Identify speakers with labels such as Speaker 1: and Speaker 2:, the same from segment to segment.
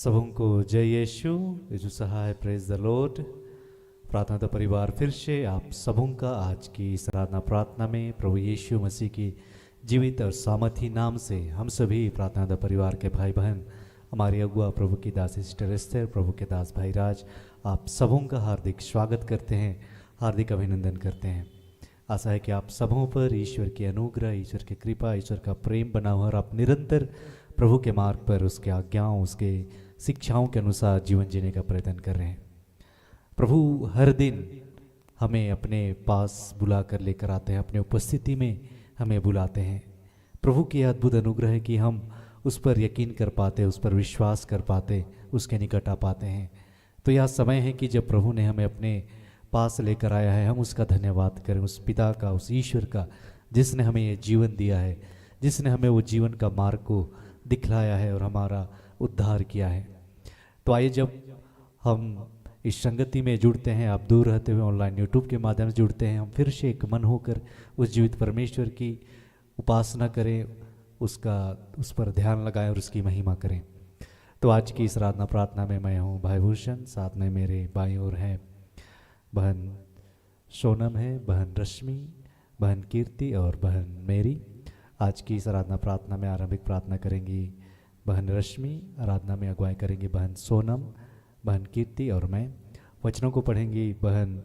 Speaker 1: सबों को जय यीशु यीशु सहाय प्रेज द लॉर्ड। प्रार्थना का परिवार फिर से आप सबों का आज की इस आराधना प्रार्थना में प्रभु यीशु मसीह की जीवित और सामर्थी नाम से हम सभी प्रार्थना का परिवार के भाई बहन, हमारी अगुआ प्रभु की दास सिस्टर एस्तर, प्रभु के दास भाई राज, आप सबों का हार्दिक स्वागत करते हैं, हार्दिक अभिनंदन करते हैं। आशा है कि आप सबों पर ईश्वर की अनुग्रह, ईश्वर की कृपा, ईश्वर का प्रेम बना हुआ और आप निरंतर प्रभु के मार्ग पर उसके आज्ञाओं, उसके शिक्षाओं के अनुसार जीवन जीने का प्रयत्न कर रहे हैं। प्रभु हर दिन हमें अपने पास बुला कर लेकर आते हैं, अपने उपस्थिति में हमें बुलाते हैं। प्रभु की अद्भुत अनुग्रह है कि हम उस पर यकीन कर पाते, उस पर विश्वास कर पाते, उसके निकट आ पाते हैं। तो यह समय है कि जब प्रभु ने हमें अपने पास लेकर आया है, हम उसका धन्यवाद करें, उस पिता का, उस ईश्वर का, जिसने हमें ये जीवन दिया है, जिसने हमें वो जीवन का मार्ग को दिखलाया है और हमारा उद्धार किया है। तो आइए, जब हम इस संगति में जुड़ते हैं, आप दूर रहते हुए ऑनलाइन यूट्यूब के माध्यम से जुड़ते हैं, हम फिर से एक मन होकर उस जीवित परमेश्वर की उपासना करें, उस पर ध्यान लगाएं और उसकी महिमा करें। तो आज की इस आराधना प्रार्थना में मैं हूँ भाई भूषण, साथ में मेरे बाईं ओर हैं बहन सोनम है, बहन रश्मि, बहन कीर्ति और बहन मेरी। आज की इस आराधना प्रार्थना में आरंभिक प्रार्थना करेंगी बहन रश्मि, आराधना में अगुवाई करेंगी बहन सोनम, बहन कीर्ति और मैं। वचनों को पढ़ेंगी बहन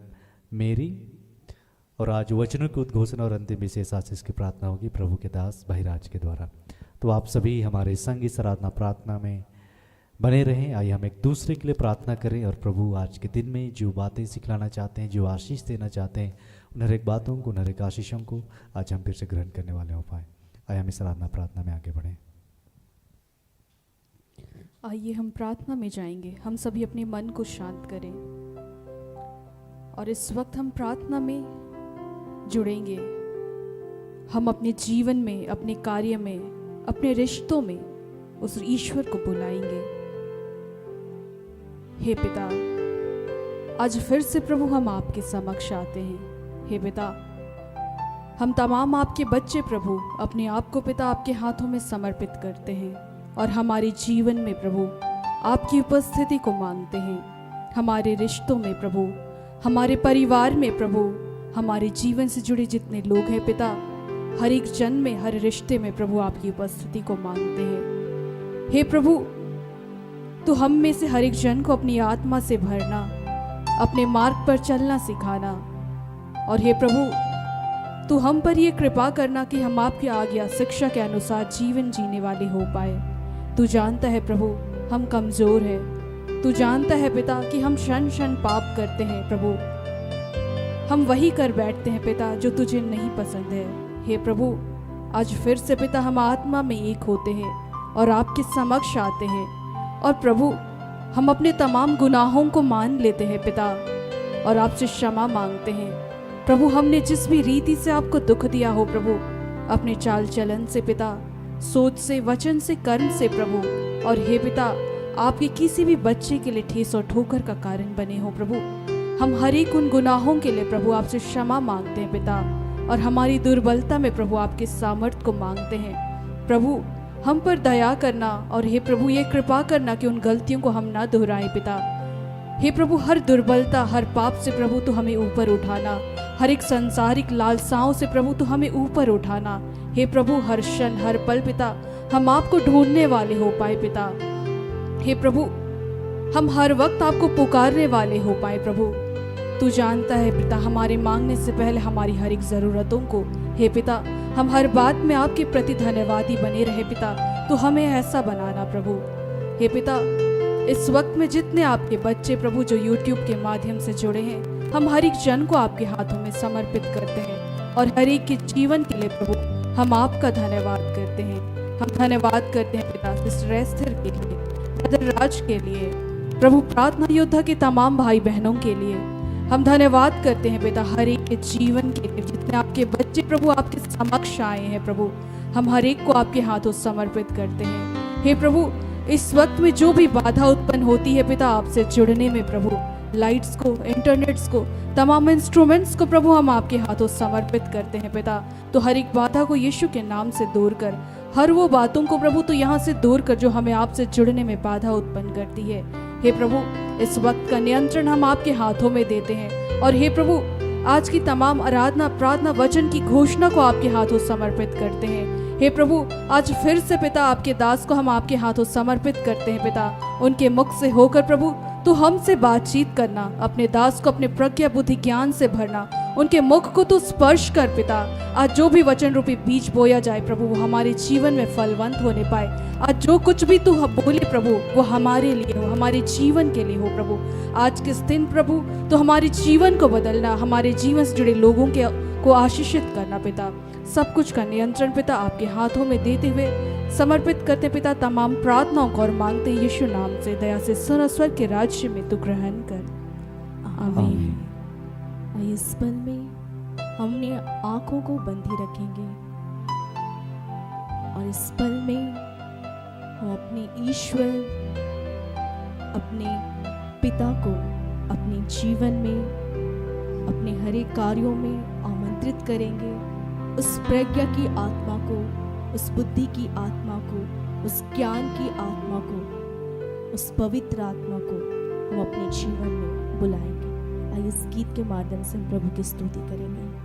Speaker 1: मेरी, और आज वचनों की उद्घोषणा और अंतिम विशेष आशीष की प्रार्थना होगी प्रभु के दास भाई राज के द्वारा। तो आप सभी हमारे संग इस आराधना प्रार्थना में बने रहें। आइए हम एक दूसरे के लिए प्रार्थना करें और प्रभु आज के दिन में जो बातें सिखलाना चाहते हैं, जो आशीष देना चाहते हैं, उन हर एक बातों को, उन हर एक आशीषों को आज हम फिर से ग्रहण करने वाले हो पाए। आइए हम इस आराधना प्रार्थना में आगे बढ़ें।
Speaker 2: आइए हम प्रार्थना में जाएंगे। हम सभी अपने मन को शांत करें और इस वक्त हम प्रार्थना में जुड़ेंगे। हम अपने जीवन में, अपने कार्य में, अपने रिश्तों में उस ईश्वर को बुलाएंगे। हे पिता, आज फिर से प्रभु हम आपके समक्ष आते हैं। हे पिता, हम तमाम आपके बच्चे प्रभु अपने आप को पिता आपके हाथों में समर्पित करते हैं और हमारे जीवन में प्रभु आपकी उपस्थिति को मांगते हैं। हमारे रिश्तों में प्रभु, हमारे परिवार में प्रभु, हमारे जीवन से जुड़े जितने लोग हैं पिता, हर एक जन में, हर रिश्ते में प्रभु आपकी उपस्थिति को मांगते हैं। हे प्रभु, तो हम में से हर एक जन को अपनी आत्मा से भरना, अपने मार्ग पर चलना सिखाना, और हे प्रभु तू हम पर ये कृपा करना कि हम आपकी आज्ञा शिक्षा के अनुसार जीवन जीने वाले हो पाए। तू जानता है प्रभु हम कमज़ोर हैं। तू जानता है पिता कि हम क्षण क्षण पाप करते हैं प्रभु, हम वही कर बैठते हैं पिता जो तुझे नहीं पसंद है। हे प्रभु, आज फिर से पिता हम आत्मा में एक होते हैं और आपके समक्ष आते हैं, और प्रभु हम अपने तमाम गुनाहों को मान लेते हैं पिता और आपसे क्षमा मांगते हैं। प्रभु, हमने जिस भी रीति से आपको दुख दिया हो प्रभु, अपने चाल चलन से पिता, सोच से, वचन से, कर्म से प्रभु, और हे पिता आपके किसी भी बच्चे के लिए ठेस और ठोकर का कारण बने हो प्रभु, हम हर एक उन गुनाहों के लिए प्रभु आपसे क्षमा मांगते हैं पिता, और हमारी दुर्बलता में प्रभु आपके सामर्थ्य को मांगते हैं। प्रभु हम पर दया करना, और हे प्रभु ये कृपा करना कि उन गलतियों को हम ना दोहराएं पिता। हे प्रभु, हर दुर्बलता, हर पाप से प्रभु तो हमें ऊपर उठाना, हर एक संसारिक लालसाओं से प्रभु तो हमें ऊपर उठाना। हे प्रभु, हर क्षण, हर पल पिता हम आपको ढूंढने वाले हो पाए पिता। हे प्रभु, हम हर वक्त आपको पुकारने वाले हो पाए प्रभु। तू जानता है पिता हमारे मांगने से पहले हमारी हर एक ज़रूरतों को। हे पिता, हम हर बात में आपके प्रति धन्यवादी बने रहे पिता, तो हमें ऐसा बनाना प्रभु। हे पिता, इस वक्त में जितने आपके बच्चे प्रभु जो यूट्यूब के माध्यम से जुड़े हैं, हम हर एक जन को आपके हाथों में समर्पित करते हैं, और हर एक के जीवन के लिए प्रभु हम आपका धन्यवाद करते हैं। हम धन्यवाद करते हैं पिता सिस्टर एस्तर के लिए, ब्रदर राज के लिए, प्रभु प्रार्थना योद्धा के तमाम भाई बहनों के लिए हम धन्यवाद करते हैं पिता, हर एक के जीवन के लिए। जितने आपके बच्चे प्रभु आपके समक्ष आए हैं प्रभु, हम हर एक को आपके हाथों समर्पित करते हैं। हे प्रभु, इस वक्त में जो भी बाधा उत्पन्न होती है पिता आपसे जुड़ने में प्रभु, लाइट्स को, इंटरनेट्स को, तमाम इंस्ट्रूमेंट्स को प्रभु हम आपके हाथों समर्पित करते हैं पिता। तो हर एक बाधा को यीशु के नाम से दूर कर हर वो बातों को प्रभु तू यहाँ से दूर कर जो हमें आपसे जुड़ने में बाधा उत्पन्न करती है। हे प्रभु, इस वक्त का नियंत्रण हम आपके हाथों में देते हैं और हे प्रभु, आज की तमाम आराधना, प्रार्थना, वचन की घोषणा को आपके हाथों समर्पित करते हैं। हे प्रभु, आज फिर से पिता आपके दास को हम आपके हाथों समर्पित करते हैं। पिता, उनके मुख से होकर प्रभु तू हमसे बातचीत करना, अपने दास को अपने प्रज्ञा बुद्धि ज्ञान से भरना, उनके मुख को तू स्पर्श कर। पिता, आज जो भी वचन रूपी बीज बोया जाए प्रभु, वो हमारे जीवन में फलवंत होने पाए। आज जो कुछ भी तू बोले प्रभु, वो हमारे लिए हो, हमारे जीवन के लिए हो। प्रभु, आज किस दिन प्रभु तो हमारे जीवन को बदलना, हमारे जीवन से जुड़े लोगों को आशीषित करना। पिता, सब कुछ का नियंत्रण पिता आपके हाथों में देते हुए समर्पित करते पिता तमाम प्रार्थनाओं को और मांगते यीशु नाम से, दया से सुन, स्वर्ग के राज्य में तू ग्रहण कर। आमीन।
Speaker 3: इस पल में हमने आंखों को बंधी रखेंगे और इस पल में हम अपने ईश्वर, अपने पिता को अपने जीवन में, अपने हर एक कार्यों में आमंत्रित करेंगे। उस प्रज्ञा की आत्मा को, उस बुद्धि की आत्मा को, उस ज्ञान की आत्मा को, उस पवित्र आत्मा को हम अपने जीवन में बुलाएंगे। आइए इस गीत के माध्यम से हम प्रभु की स्तुति करेंगे।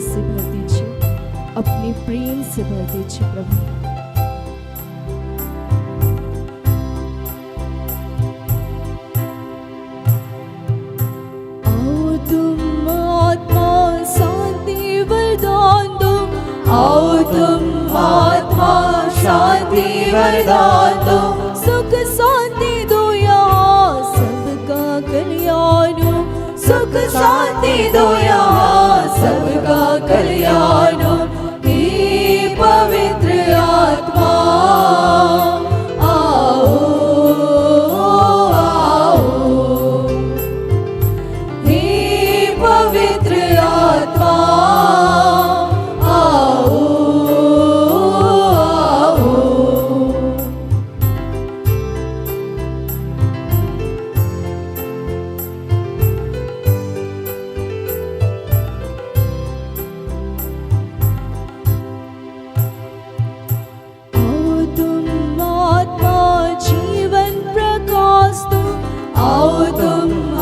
Speaker 3: से भर दीजिए, अपने प्रेम से भर दीजिए प्रभु। आओ तुम आत्मा शांति वरदान दो, आओ तुम आत्मा शांति वरदान दो, सुख शांति दो यहाँ सबका कल्याण, सुख शांति दो यहाँ सबका कल्याण। हे पवित्र आत्मा आओ आओ, हे पवित्र आत्मा आओ आओ।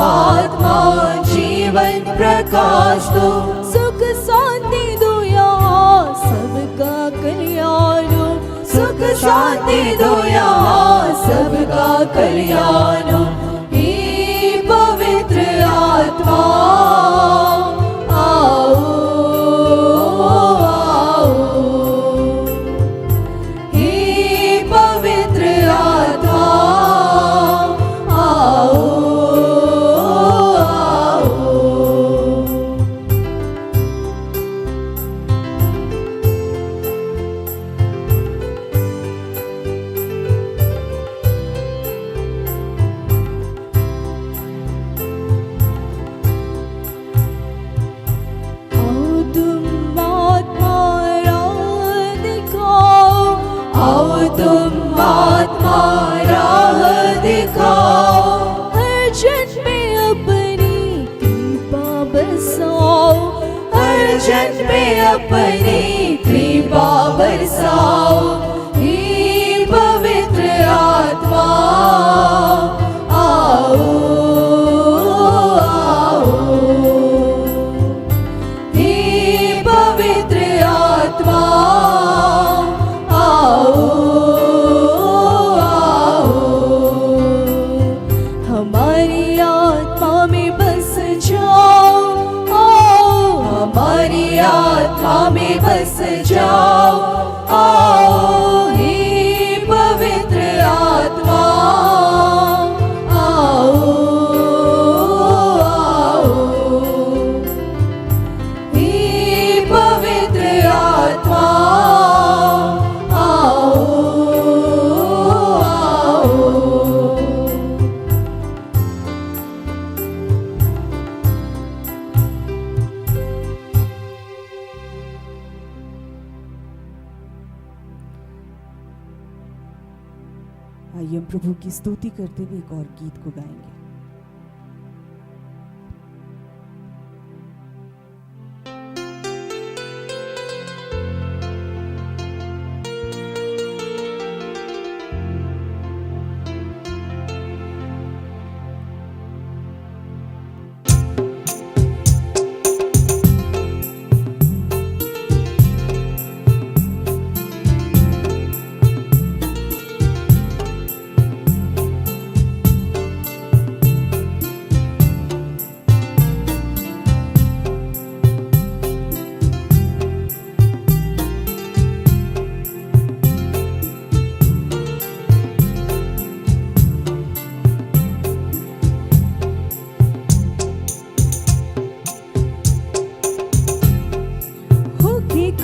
Speaker 3: आत्मा जीवन प्रकाश दो, सुख शांति दो यहाँ सबका कल्याण, सुख शांति दो यहाँ सबका कल्याण। हे पवित्र आत्मा आओ आओ, हे पवित्र आत्मा आओ। तुम आत्मा राह दिखाओ, हर जन में अपनी कृपा बरसाओ, हर जन में अपनी कृपा बरसाओ। हे पवित्र आत्मा आओ आओ, हे पवित्र आत्मा आओ आओ, हमारी आत्मा में बस जाओ, आओ हमारी आत्मा में बस जाओ, आओ हे पवित्र आत्मा आओ आओ, हे पवित्र आत्मा आओ आओ।
Speaker 4: आइए हम प्रभु की स्तुति करते हुए एक और गीत को गाएंगे।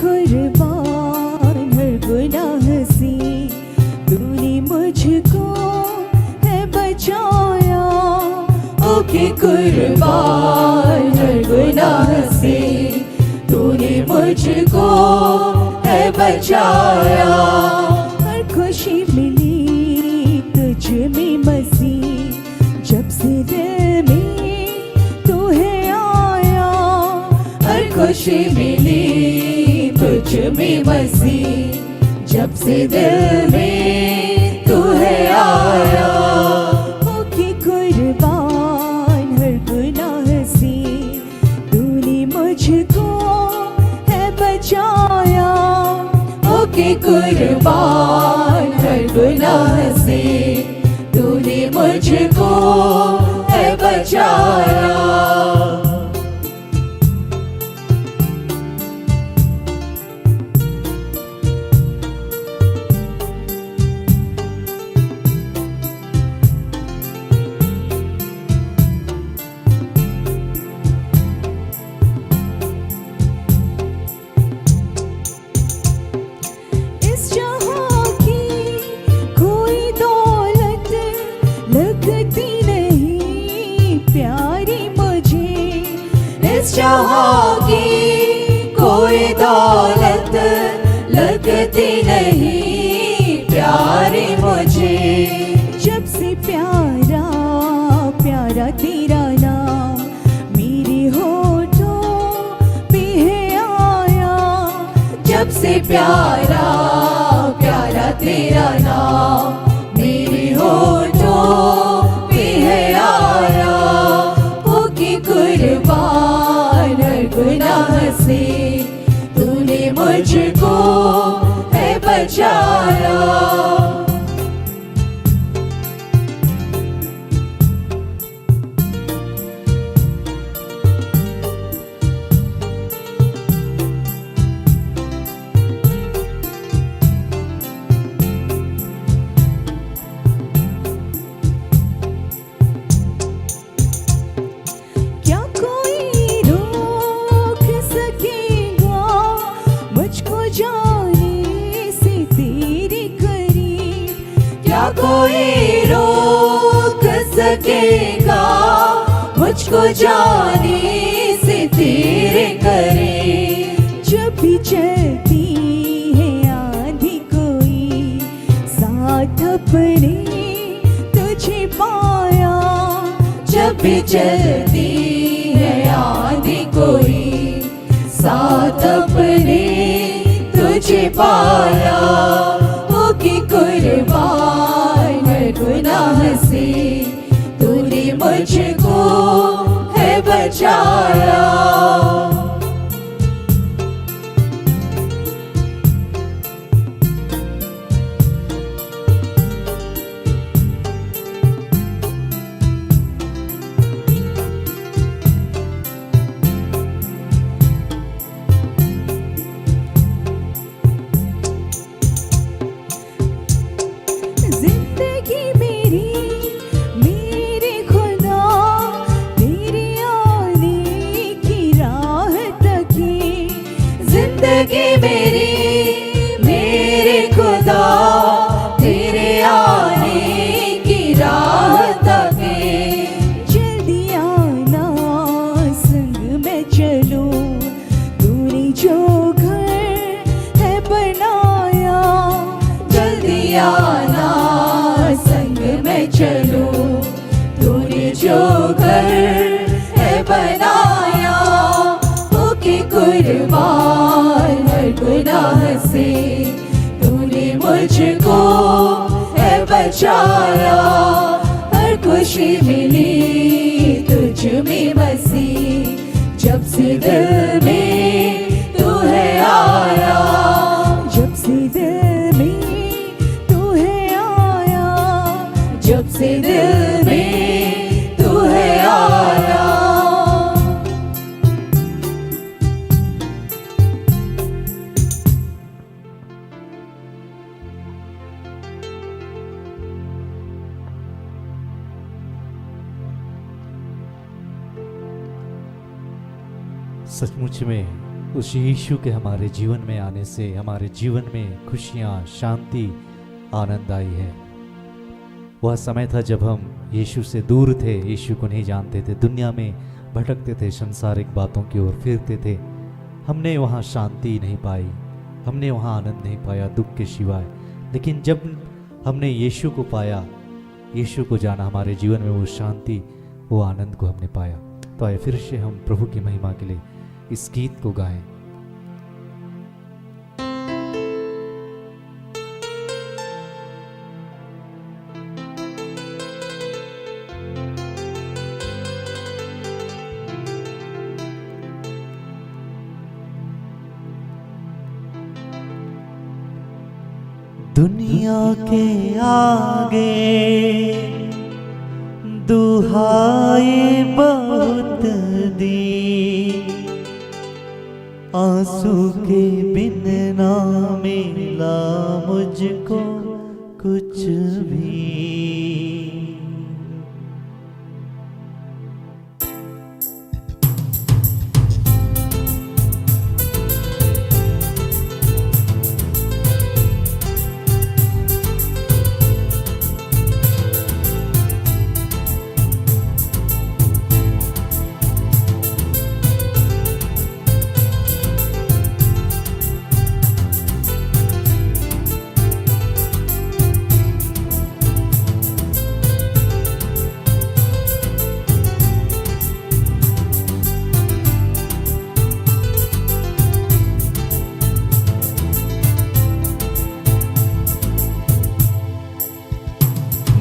Speaker 4: कुर्बान हर गुनाह से तूने मुझको है बचाया, ओके कुर्बान हर गुनाह से तूने मुझको है बचाया। हर खुशी मिली तुझ में मसीह, जब से दिल में तू है आया। हर खुशी मिली तुझ में मसीह, जब से दिल में तू है आया। होके कुर्बान हर गुनाह से तूने मुझको होके कुर्बान हर गुनाह से तूने मुझको है बचाया। इस जहां की कोई दौलत लगती नहीं प्यारी मुझे। इस जहां की कोई दौलत लगती नहीं प्यारी मुझे। जब से प्यारा प्यारा तेरा नाम मेरे होठों पे है आया। जब से प्यारा प्यारा तेरा नाम मेरे होठों पे है आया। होके कुर्बान हर गुनाह से तूने मुझको है बचाया। क्या कोई रोक सकेगा मुझको जाने से तेरे करीब। क्या कोई रोक सकेगा मुझको जाने से तेरे करीब। जब भी चलती है आंधी कोई साथ अपने तुझे पाया। जब भी चलती है आंधी कोई साथ अपने तुझे पाया। होके कुर्बान हर गुनाह से तूने मुझको है बचाया। जिंदगी मेरी मेरे खुदा तेरे आने की राह तकी। जिंदगी मेरी मेरे खुदा तेरे आने की राह तकी। जल्दी आना संग में चलूं तूने जो घर है बनाया। जल्दी आना संग में चलूं तूने जो घर है बनाया। होके कुर्बान हर गुनाह से तूने मुझको है बचाया। हर खुशी मिली तुझ में मसीह जब से दिल में तू है आया। जब से दिल में तू है आया। जब से दिल में तू है आया।
Speaker 1: सचमुच में उस यीशु के हमारे जीवन में आने से हमारे जीवन में खुशियाँ, शांति, आनंद आई है। वह समय था जब हम यीशु से दूर थे, यीशु को नहीं जानते थे, दुनिया में भटकते थे, संसारिक बातों की ओर फिरते थे। हमने वहाँ शांति नहीं पाई, हमने वहाँ आनंद नहीं पाया दुख के सिवाय। लेकिन जब हमने यीशु को पाया, यीशु को जाना, हमारे जीवन में वो शांति, वो आनंद को हमने पाया। तो आए फिर से हम प्रभु की महिमा के लिए इस गीत को गाएं। दुनिया के आगे दुहाई बहुत दी, आंसू के बिन ना मिला मुझको कुछ भी।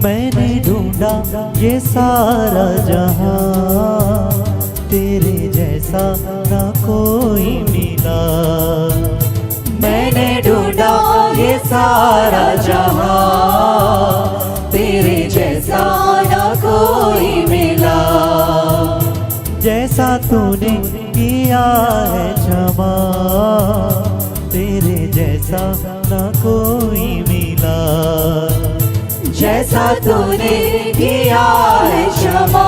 Speaker 1: मैंने ढूंढा ये सारा जहां, तेरे जैसा ना कोई मिला। मैंने ढूंढा ये सारा जहां, तेरे जैसा ना कोई मिला। जैसा तूने किया है क्षमा, तेरे जैसा ना कोई मिला। जैसा तूने किया है क्षमा,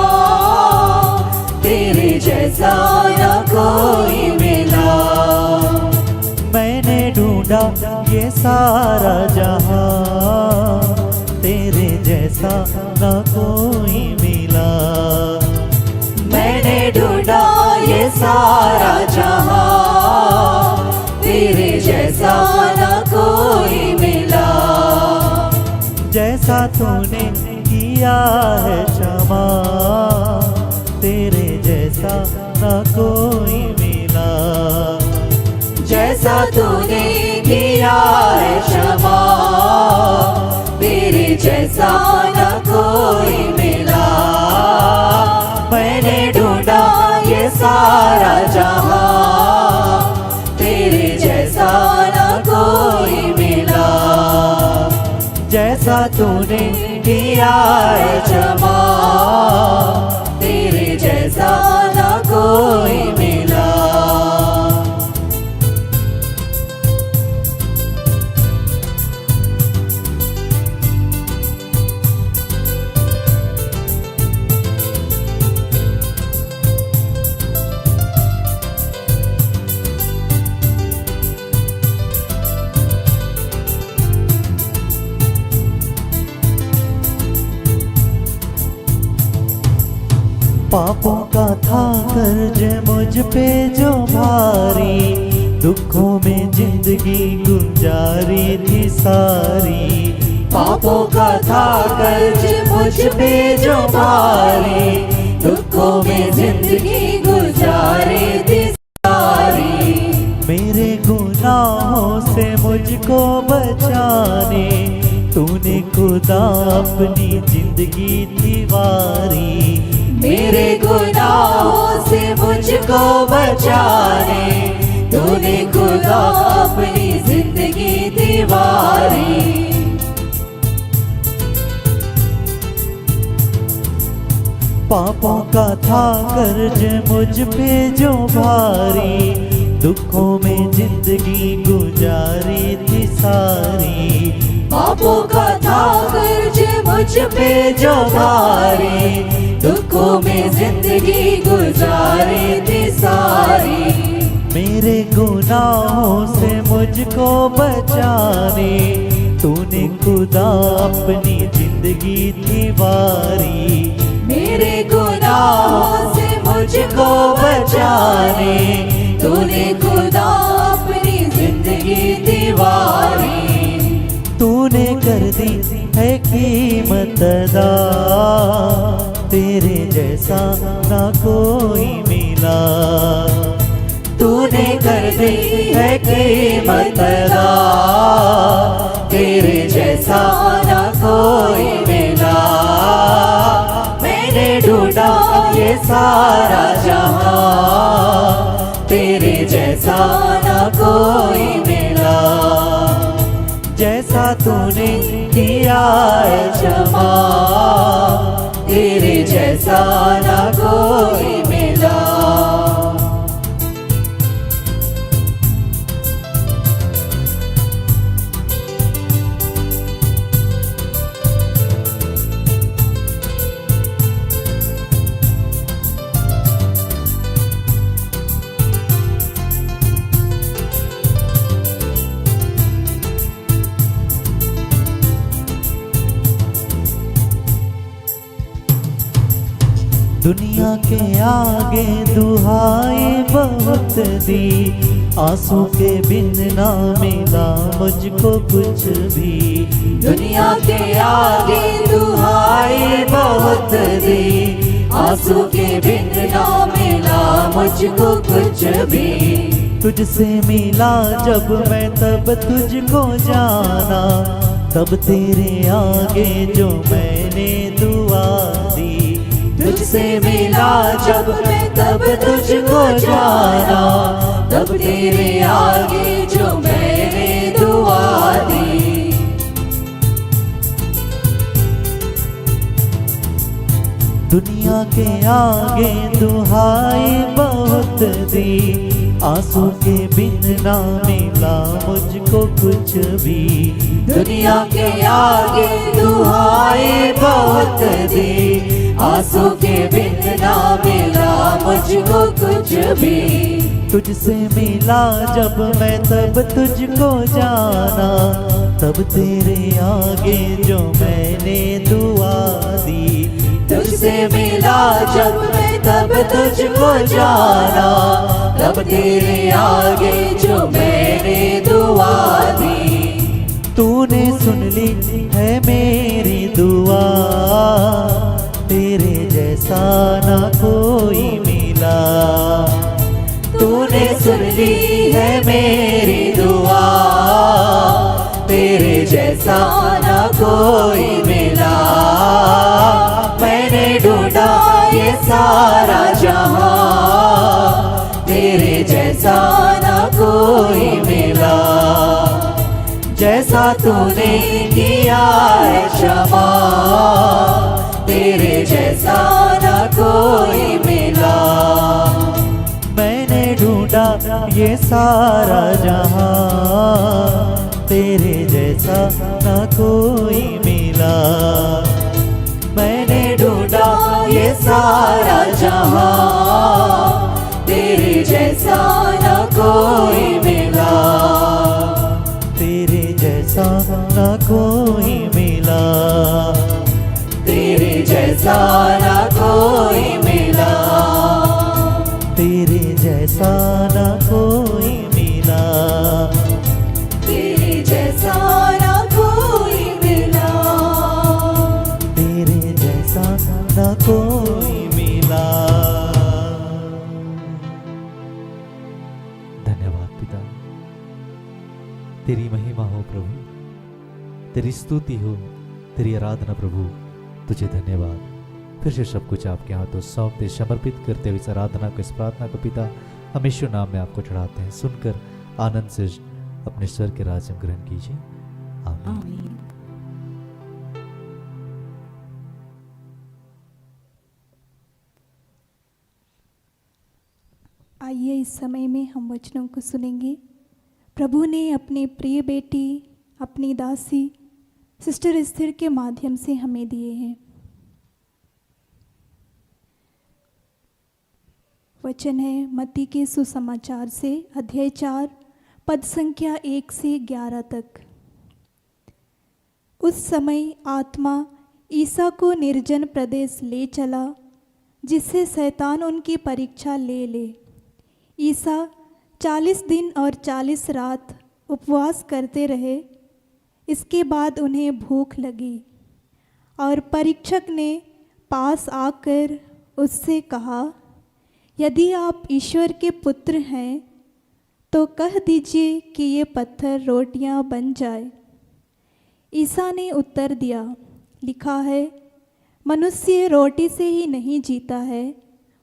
Speaker 1: तेरे जैसा न कोई मिला। मैंने ढूंढा ये सारा जहां, तेरे जैसा न कोई मिला। मैंने ढूंढा ये सारा जहां, तेरे जैसा न कोई मिला। जैसा तूने किया है क्षमा, तेरे जैसा न कोई मिला। जैसा तूने किया है क्षमा, तेरे जैसा न कोई मिला। मैंने ढूंढा ये सारा जहां, तेरे जैसा न कोई मिला। जैसा तूने किया है क्षमा, तेरे जैसा न कोई मिला। पापों का था कर्ज मुझ पे जो भारी, दुखों में जिंदगी गुजारी थी सारी। पापों का था कर्ज मुझ पे जो भारी, दुखों में जिंदगी गुजारी थी सारी। मेरे गुनाहों से मुझको बचाने, तूने खुदा अपनी जिंदगी थी वारी। मेरे गुनाहों से मुझको बचाने, तूने खुदा अपनी जिंदगी दीवारी। पापों का था कर्ज मुझ पे जो भारी, दुखों में जिंदगी गुजारी थी सारी। पापों का था कर्ज मुझ पे जो भारी, दुखों में जिंदगी गुजारी थी सारी। मेरे गुनाहों से मुझको बचाने, तूने खुदा अपनी जिंदगी थी वारी। मेरे गुनाहों से मुझको बचाने, तूने खुदा अपनी जिंदगी थी वारी। तूने कर दी है कीमत अदा, तेरे जैसा ना कोई मिला। तूने कर दी है कीमत अदा, तेरे जैसा ना कोई मिला। मैंने ढूंढा ये सारा जहां, तेरे जैसा ना कोई मिला। जैसा तू
Speaker 5: तूने किया है क्षमा, तेरे जैसा ना कोई मिला। दुनिया के आगे दुहाई बहुत दी, आंसू के बिन ना मिला मुझको कुछ भी। दुनिया के आगे दुहाई बहुत दी, आंसू के बिन ना मिला मुझको कुछ भी। तुझसे मिला जब मैं तब तुझको जाना, तब तेरे आगे जो मैंने दुआ दी। तुझसे मिला जब मैं तब तुझको जाना, तब तेरे आगे जो मैंने दुआ दी। दुनिया के आगे दुहाई बहुत दी, आंसू के बिन ना मिला मुझको कुछ भी। दुनिया के आगे दुहाई बहुत दी, आंसू के बिन ना मिला मुझको कुछ भी। तुझसे मिला जब मैं तब तुझको जाना, तब तेरे आगे जो मैंने दुआ दी। तुझसे मिला जब मैं तब तुझको जाना, तब तेरे आगे जो मैंने दुआ दी। तूने सुन ली है मेरी दुआ, तेरे जैसा ना कोई मिला। तूने सुन ली है मेरी दुआ, तेरे जैसा ना कोई मिला। मैंने ढूंढा ये सारा जहां, तेरे जैसा ना कोई मिला। जैसा तूने किया है क्षमा, तेरे जैसा ना कोई मिला। मैंने ढूंढा ये सारा जहां, तेरे जैसा ना कोई मिला। मैंने ढूंढा ये सारा जहां, तेरे जैसा ना कोई मिला। तेरे जैसा ना कोई मिला, तेरे जैसा ना कोई मिला। तेरे जैसा ना कोई मिला, तेरे जैसा ना कोई मिला। तेरे जैसा ना कोई मिला।
Speaker 1: धन्यवाद पिता, तेरी महिमा हो प्रभु, तेरी स्तुति हो, तेरी आराधना प्रभु। तुझे धन्यवाद। फिर से सब कुछ आपके हाथों सौंपते समर्पित करते हुए इस आराधना को, इस प्रार्थना को पिता हम यीशु नाम में आपको चढ़ाते हैं। सुनकर आनंद से अपने स्वर के राज्य में ग्रहण कीजिए। आमीन।
Speaker 3: आमीन।
Speaker 4: आइए इस समय में हम वचनों को सुनेंगे। प्रभु ने अपने प्रिय बेटी, अपनी दासी सिस्टर एस्थर के माध्यम से हमें दिए हैं। वचन है मत्ती के सुसमाचार से अध्याय 4 पद संख्या 1 से 11 तक। उस समय आत्मा ईसा को निर्जन प्रदेश ले चला, जिससे शैतान उनकी परीक्षा ले ले। ईसा 40 दिन और 40 रात उपवास करते रहे। इसके बाद उन्हें भूख लगी और परीक्षक ने पास आकर उससे कहा, यदि आप ईश्वर के पुत्र हैं तो कह दीजिए कि ये पत्थर रोटियां बन जाए। ईसा ने उत्तर दिया, लिखा है, मनुष्य रोटी से ही नहीं जीता है,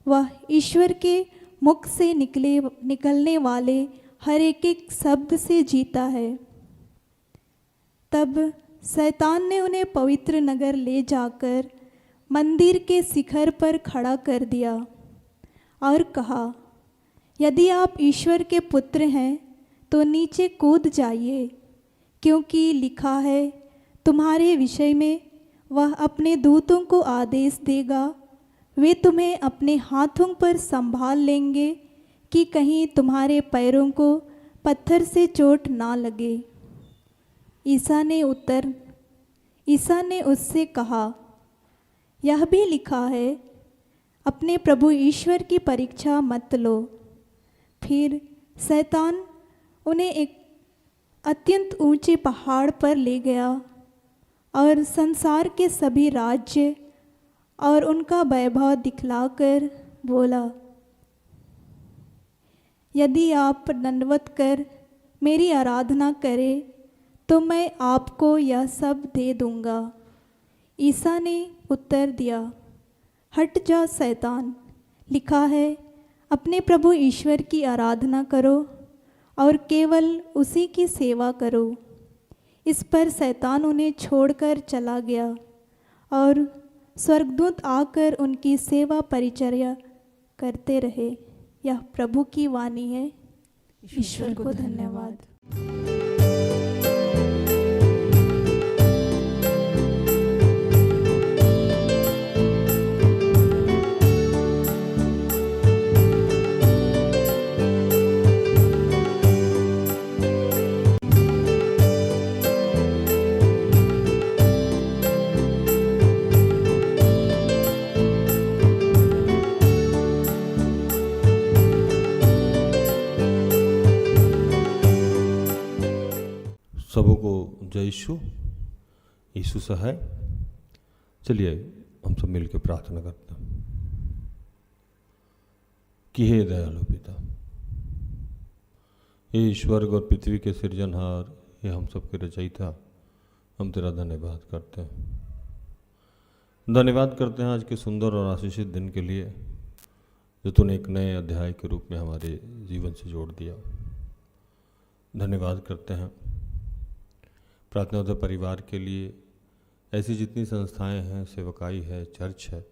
Speaker 4: वह ईश्वर के मुख से निकलने वाले हर एक शब्द से जीता है। तब शैतान ने उन्हें पवित्र नगर ले जाकर मंदिर के शिखर पर खड़ा कर दिया और कहा, यदि आप ईश्वर के पुत्र हैं तो नीचे कूद जाइए, क्योंकि लिखा है, तुम्हारे विषय में वह अपने दूतों को आदेश देगा, वे तुम्हें अपने हाथों पर संभाल लेंगे कि कहीं तुम्हारे पैरों को पत्थर से चोट ना लगे। ईसा ने उससे कहा, यह भी लिखा है, अपने प्रभु ईश्वर की परीक्षा मत लो। फिर शैतान उन्हें एक अत्यंत ऊंचे पहाड़ पर ले गया और संसार के सभी राज्य और उनका वैभव दिखलाकर बोला, यदि आप दंडवत कर मेरी आराधना करें तो मैं आपको यह सब दे दूंगा। ईसा ने उत्तर दिया, हट जा शैतान, लिखा है, अपने प्रभु ईश्वर की आराधना करो और केवल उसी की सेवा करो। इस पर शैतान उन्हें छोड़कर चला गया और स्वर्गदूत आकर उनकी सेवा परिचर्या करते रहे। यह प्रभु की वाणी है। ईश्वर को धन्यवाद।
Speaker 6: सबको जय यीशु। यीशु सहाय। चलिए हम सब मिलकर प्रार्थना करते हैं कि हे दयालु पिता, हे स्वर्ग और पृथ्वी के सृजनहार, ये हम सब के रचयिता, हम तेरा धन्यवाद करते हैं। धन्यवाद करते हैं आज के सुंदर और आशीषित दिन के लिए जो तूने एक नए अध्याय के रूप में हमारे जीवन से जोड़ दिया। धन्यवाद करते हैं प्रार्थना उधर परिवार के लिए, ऐसी जितनी संस्थाएं हैं, सेवकाई है, चर्च है,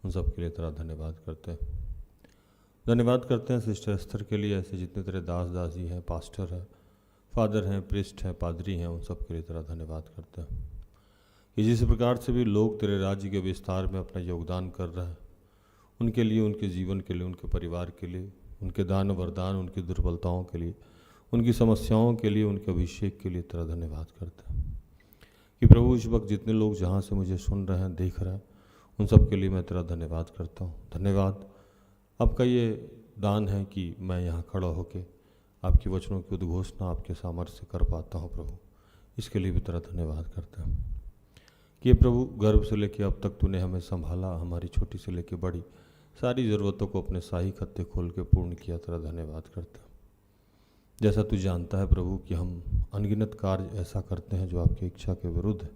Speaker 6: उन सब के लिए तेरा धन्यवाद करते हैं। धन्यवाद करते हैं सिस्टर एस्थर के लिए, ऐसे जितने तेरे दास दासी हैं, पास्टर हैं, फादर हैं, प्रिस्ट हैं, पादरी हैं, उन सब के लिए तेरा धन्यवाद करते हैं कि जिस प्रकार से भी लोग तेरे राज्य के विस्तार में अपना योगदान कर रहे हैं, उनके लिए, उनके जीवन के लिए, उनके परिवार के लिए, उनके दान वरदान, उनकी दुर्बलताओं के लिए, उनकी समस्याओं के लिए, उनके अभिषेक के लिए तेरा धन्यवाद करते हैं कि प्रभु इस वक्त जितने लोग जहाँ से मुझे सुन रहे हैं, देख रहे हैं, उन सब के लिए मैं तेरा धन्यवाद करता हूँ। धन्यवाद आपका ये दान है कि मैं यहाँ खड़ा होकर आपके वचनों की उद्घोषणा आपके सामर्थ्य से कर पाता हूँ। प्रभु इसके लिए भी तेरा धन्यवाद करता हूँ कि प्रभु गर्भ से लेकर अब तक तूने हमें संभाला, हमारी छोटी से लेकर बड़ी सारी ज़रूरतों को अपने शाही खत्ते खोल के पूर्ण किया। तेरा धन्यवाद करता हूँ। जैसा तू जानता है प्रभु कि हम अनगिनत कार्य ऐसा करते हैं जो आपकी इच्छा के विरुद्ध है,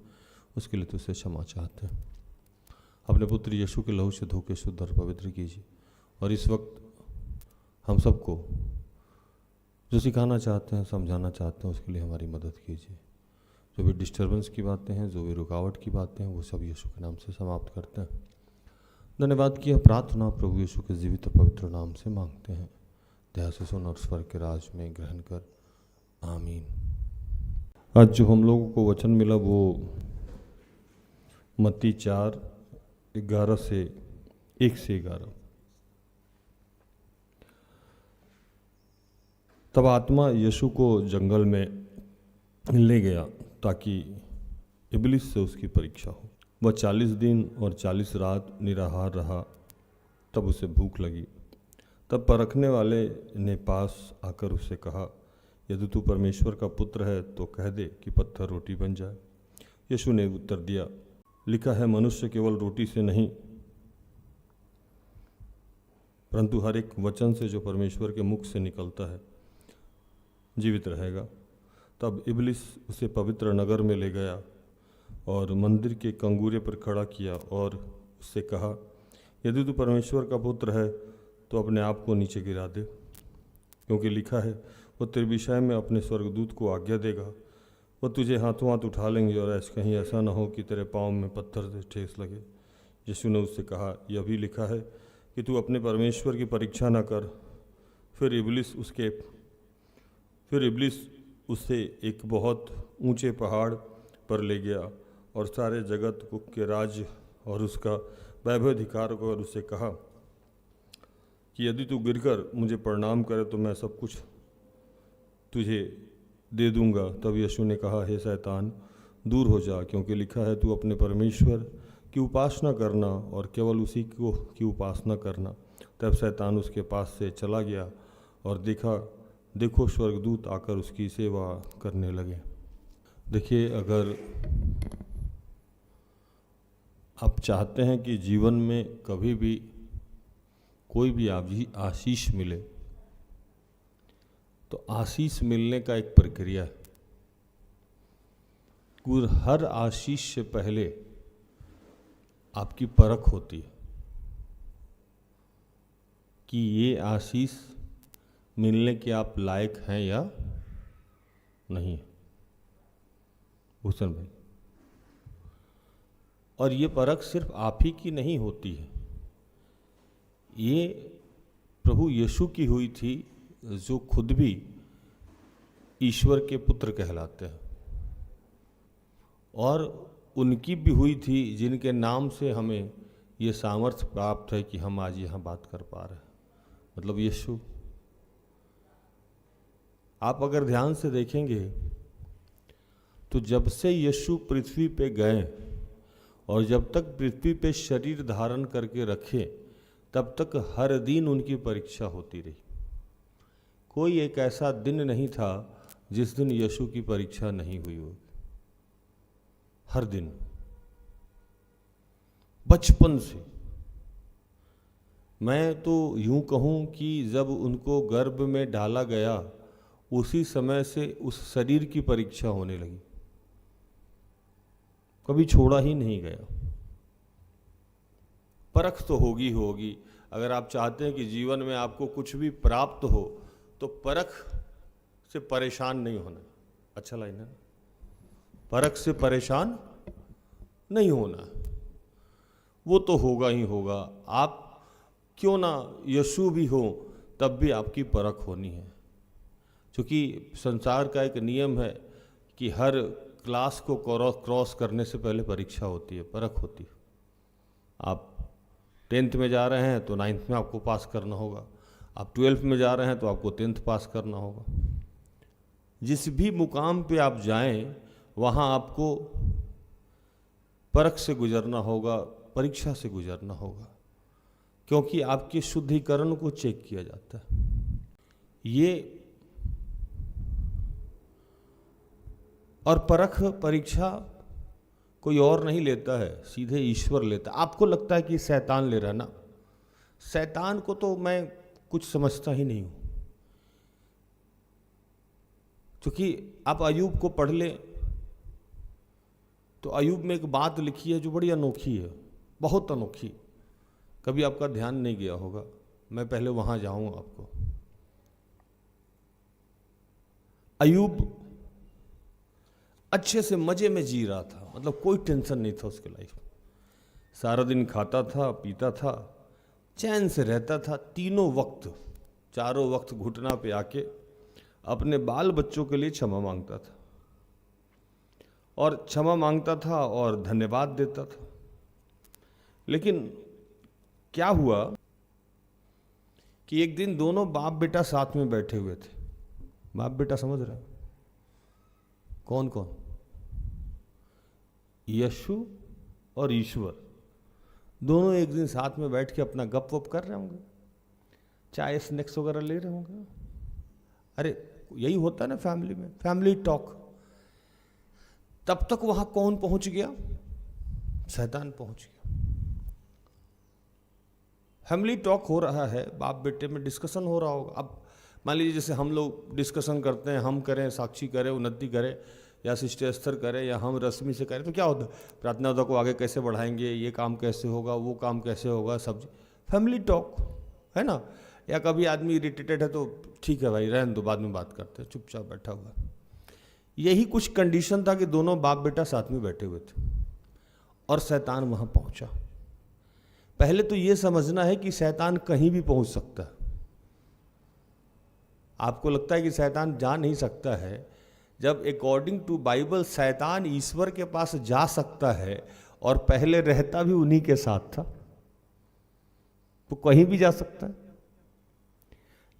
Speaker 6: उसके लिए तुझसे क्षमा चाहते हैं। अपने पुत्र यीशु के लहू से धो के शुद्ध और पवित्र कीजिए और इस वक्त हम सबको जो सिखाना चाहते हैं, समझाना चाहते हैं, उसके लिए हमारी मदद कीजिए। जो भी डिस्टर्बेंस की बातें हैं, जो भी रुकावट की बातें हैं, वो सब यीशु के नाम से समाप्त करते हैं। धन्यवाद किया प्रार्थना प्रभु यीशु के जीवित और पवित्र नाम से मांगते हैं। दया से सुन और स्वर्ग के राज में ग्रहण कर, आमीन। आज जो हम लोगों को वचन मिला वो मत्ती 4:11 से 1 से 11। तब आत्मा यीशु को जंगल में ले गया ताकि इब्लिस से उसकी परीक्षा हो। वह 40 दिन और 40 रात निराहार रहा। तब उसे भूख लगी। तब परखने वाले ने पास आकर उससे कहा, यदि तू परमेश्वर का पुत्र है तो कह दे कि पत्थर रोटी बन जाए। यीशु ने उत्तर दिया, लिखा है, मनुष्य केवल रोटी से नहीं परंतु हर एक वचन से जो परमेश्वर के मुख से निकलता है जीवित रहेगा। तब इब्लिस उसे पवित्र नगर में ले गया और मंदिर के कंगूरे पर खड़ा किया और उससे कहा, यदि तू परमेश्वर का पुत्र है तो अपने आप को नीचे गिरा दे, क्योंकि लिखा है, वो तेरे विषय में अपने स्वर्गदूत को आज्ञा देगा, वो तुझे हाथों हाथ उठा लेंगे और ऐसा कहीं ऐसा ना हो कि तेरे पाँव में पत्थर से ठेस लगे। यीशु ने उससे कहा, यह भी लिखा है कि तू अपने परमेश्वर की परीक्षा न कर। फिर इब्लिस उससे एक बहुत ऊंचे पहाड़ पर ले गया और सारे जगत के राज और उसका वैभवाधिकार को, और उससे कहा कि यदि तू गिरकर मुझे प्रणाम करे तो मैं सब कुछ तुझे दे दूंगा। तब यीशु ने कहा, हे शैतान, दूर हो जा, क्योंकि लिखा है, तू अपने परमेश्वर की उपासना करना और केवल उसी को की उपासना करना। तब शैतान उसके पास से चला गया और देखो स्वर्गदूत आकर उसकी सेवा करने लगे। देखिए, अगर आप चाहते हैं कि जीवन में कभी भी कोई भी आशीष मिले, तो आशीष मिलने का एक प्रक्रिया है। हर आशीष से पहले आपकी परख होती है कि ये आशीष मिलने के आप लायक हैं या नहीं। भूषण भाई, और ये परख सिर्फ आप ही की नहीं होती है, ये प्रभु यीशु की हुई थी, जो खुद भी ईश्वर के पुत्र कहलाते हैं, और उनकी भी हुई थी जिनके नाम से हमें ये सामर्थ्य प्राप्त है कि हम आज यहाँ बात कर पा रहे हैं, मतलब यीशु। आप अगर ध्यान से देखेंगे तो जब से यीशु पृथ्वी पे गए और जब तक पृथ्वी पे शरीर धारण करके रखे, तब तक हर दिन उनकी परीक्षा होती रही। कोई एक ऐसा दिन नहीं था जिस दिन यीशु की परीक्षा नहीं हुई होगी। हर दिन, बचपन से। मैं तो यूं कहूं कि जब उनको गर्भ में डाला गया, उसी समय से उस शरीर की परीक्षा होने लगी, कभी छोड़ा ही नहीं गया। परख तो होगी। अगर आप चाहते हैं कि जीवन में आपको कुछ भी प्राप्त हो, तो परख से परेशान नहीं होना। अच्छा लाइन है, परख से परेशान नहीं होना, वो तो होगा ही होगा। आप क्यों ना यीशु भी हो, तब भी आपकी परख होनी है, क्योंकि संसार का एक नियम है कि हर क्लास को क्रॉस करने से पहले परीक्षा होती है, परख होती है। आप 10th में जा रहे हैं तो 9th में आपको पास करना होगा, आप 12th में जा रहे हैं तो आपको 10th पास करना होगा। जिस भी मुकाम पे आप जाएं, वहाँ आपको परख से गुजरना होगा, परीक्षा से गुजरना होगा, क्योंकि आपके शुद्धिकरण को चेक किया जाता है। ये और परख परीक्षा कोई और नहीं लेता है, सीधे ईश्वर लेता है। आपको लगता है कि शैतान ले रहा है ना, शैतान को तो मैं कुछ समझता ही नहीं हूं, क्योंकि आप अयूब को पढ़ लें तो अयूब में एक बात लिखी है जो बड़ी अनोखी है, बहुत अनोखी। कभी आपका ध्यान नहीं गया होगा, मैं पहले वहां जाऊंगा आपको। अयूब अच्छे से मजे में जी रहा था, मतलब कोई टेंशन नहीं था उसके लाइफ में। सारा दिन खाता था, पीता था, चैन से रहता था, तीनों वक्त, चारों वक्त घुटना पे आके अपने बाल बच्चों के लिए क्षमा मांगता था, और क्षमा मांगता था और धन्यवाद देता था। लेकिन क्या हुआ कि एक दिन दोनों बाप बेटा साथ में बैठे हुए थे। बाप बेटा समझ रहे हैं? कौन कौन? यीशु और ईश्वर, दोनों एक दिन साथ में बैठ के अपना गप वप कर रहे होंगे, चाय स्नैक्स वगैरह ले रहे होंगे। अरे यही होता है ना फैमिली में, फैमिली टॉक। तब तक वहां कौन पहुंच गया? शैतान पहुंच गया। फैमिली टॉक हो रहा है, बाप बेटे में डिस्कशन हो रहा होगा। अब मान लीजिए जैसे हम लोग डिस्कशन करते हैं, हम करें, साक्षी करे, उन्नति करे, या सिस्टर एस्थर करे, या हम रश्मि से करें, तो क्या होता है? प्रार्थना होता को आगे कैसे बढ़ाएंगे, ये काम कैसे होगा, वो काम कैसे होगा, सब फैमिली टॉक है ना। या कभी आदमी इरिटेटेड है तो ठीक है भाई रहने दो, बाद में बात करते हैं, चुपचाप बैठा हुआ। यही कुछ कंडीशन था कि दोनों बाप बेटा साथ में बैठे हुए थे और शैतान वहां पहुंचा। पहले तो यह समझना है कि शैतान कहीं भी पहुंच सकता है। आपको लगता है कि शैतान जा नहीं सकता है, जब अकॉर्डिंग टू बाइबल शैतान ईश्वर के पास जा सकता है और पहले रहता भी उन्हीं के साथ था, तो कहीं भी जा सकता है।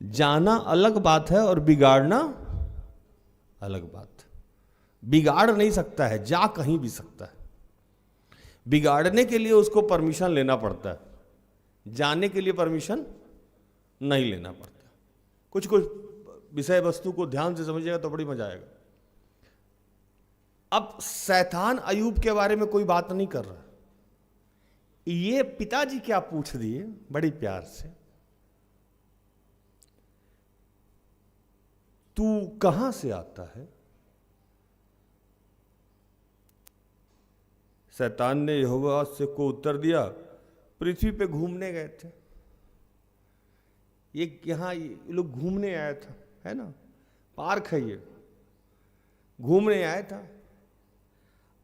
Speaker 6: जाना अलग बात है और बिगाड़ना अलग बात है। बिगाड़ नहीं सकता है, जा कहीं भी सकता है। बिगाड़ने के लिए उसको परमिशन लेना पड़ता है, जाने के लिए परमिशन नहीं लेना पड़ता। कुछ कुछ विषय वस्तु को ध्यान से समझिएगा तो बड़ी मजा आएगा। अब शैतान अयूब के बारे में कोई बात नहीं कर रहा, ये पिताजी क्या पूछ दिए बड़ी प्यार से, तू कहां से आता है? शैतान ने यहोवा से को उत्तर दिया, पृथ्वी पे घूमने गए थे। ये यहां लोग घूमने आया था, है ना, पार्क है ये, घूमने आया था।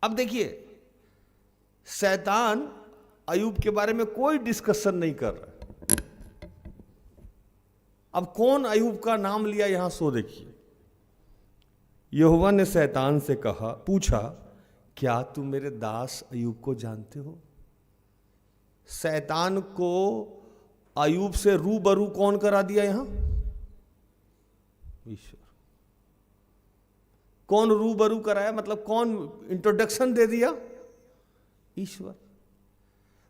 Speaker 6: अब देखिए, शैतान अयूब के बारे में कोई डिस्कशन नहीं कर रहा। अब कौन अयूब का नाम लिया यहां सो देखिए। यहोवा ने शैतान से कहा, पूछा, क्या तुम मेरे दास अयूब को जानते हो? शैतान को अयूब से रूबरू कौन करा दिया यहां? ईश्वर। कौन रूबरू कराया, मतलब कौन इंट्रोडक्शन दे दिया? ईश्वर।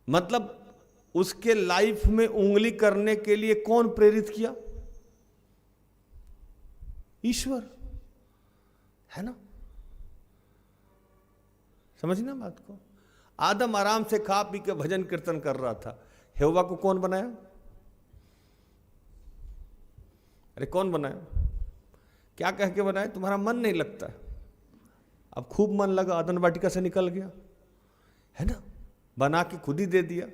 Speaker 6: मतलब उसके लाइफ में उंगली करने के लिए कौन प्रेरित किया? ईश्वर, है ना। समझना बात को। आदम आराम से खा पी के भजन कीर्तन कर रहा था, यहोवा को कौन बनाया? अरे कौन बनाया? क्या कह के बनाया? तुम्हारा मन नहीं लगता है। अब खूब मन लगा, अदन वाटिका से निकल गया, है ना, बना के खुद ही दे दिया।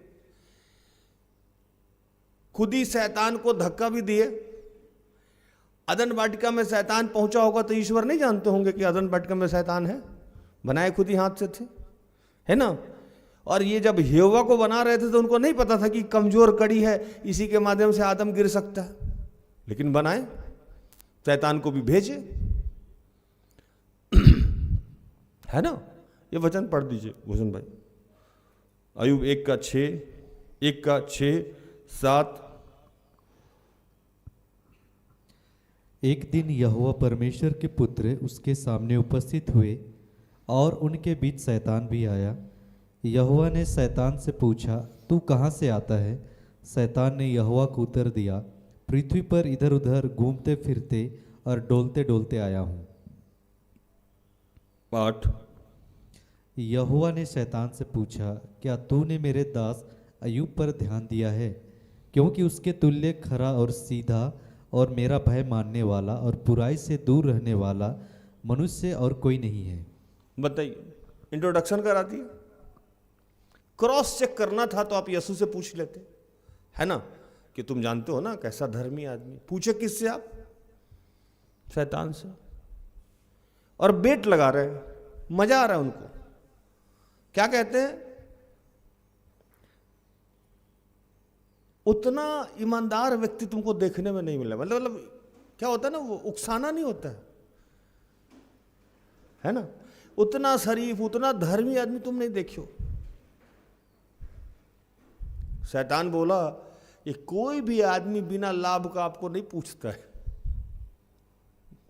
Speaker 6: खुद ही शैतान को धक्का भी दिए। अदन वाटिका में शैतान पहुंचा होगा तो ईश्वर नहीं जानते होंगे कि अदन वाटिका में शैतान है? बनाए खुद ही हाथ से थे, है ना। और ये जब यहोवा को बना रहे थे तो उनको नहीं पता था कि कमजोर कड़ी है, इसी के माध्यम से आदम गिर सकता है, लेकिन बनाए, शैतान को भी भेजे, है ना। ये वचन पढ़ दीजिए भूषण भाई, अयूब 1:6-7।
Speaker 1: एक दिन यहोवा परमेश्वर के पुत्र उसके सामने उपस्थित हुए और उनके बीच शैतान भी आया। यहोवा ने शैतान से पूछा, तू कहाँ से आता है? शैतान ने यहोवा को उत्तर दिया, पृथ्वी पर इधर उधर घूमते फिरते और डोलते डोलते आया हूँ।
Speaker 6: 8।
Speaker 1: यहोवा ने शैतान से पूछा, क्या तूने मेरे दास अयूब पर ध्यान दिया है? क्योंकि उसके तुल्य खरा और सीधा और मेरा भय मानने वाला और बुराई से दूर रहने वाला मनुष्य और कोई नहीं है।
Speaker 6: बताइए, इंट्रोडक्शन करा दिया। क्रॉस चेक करना था तो आप यीशु से पूछ लेते, है ना, कि तुम जानते हो ना कैसा धर्मी आदमी। पूछे किससे आप? शैतान से। और बेट लगा रहे हैं, मजा आ रहा है उनको। क्या कहते हैं? उतना ईमानदार व्यक्ति तुमको देखने में नहीं मिला। मतलब क्या होता है ना, वो उकसाना नहीं होता है ना। उतना शरीफ, उतना धर्मी आदमी तुम नहीं देखियो। शैतान बोला, ये कोई भी आदमी बिना लाभ का आपको नहीं पूछता है।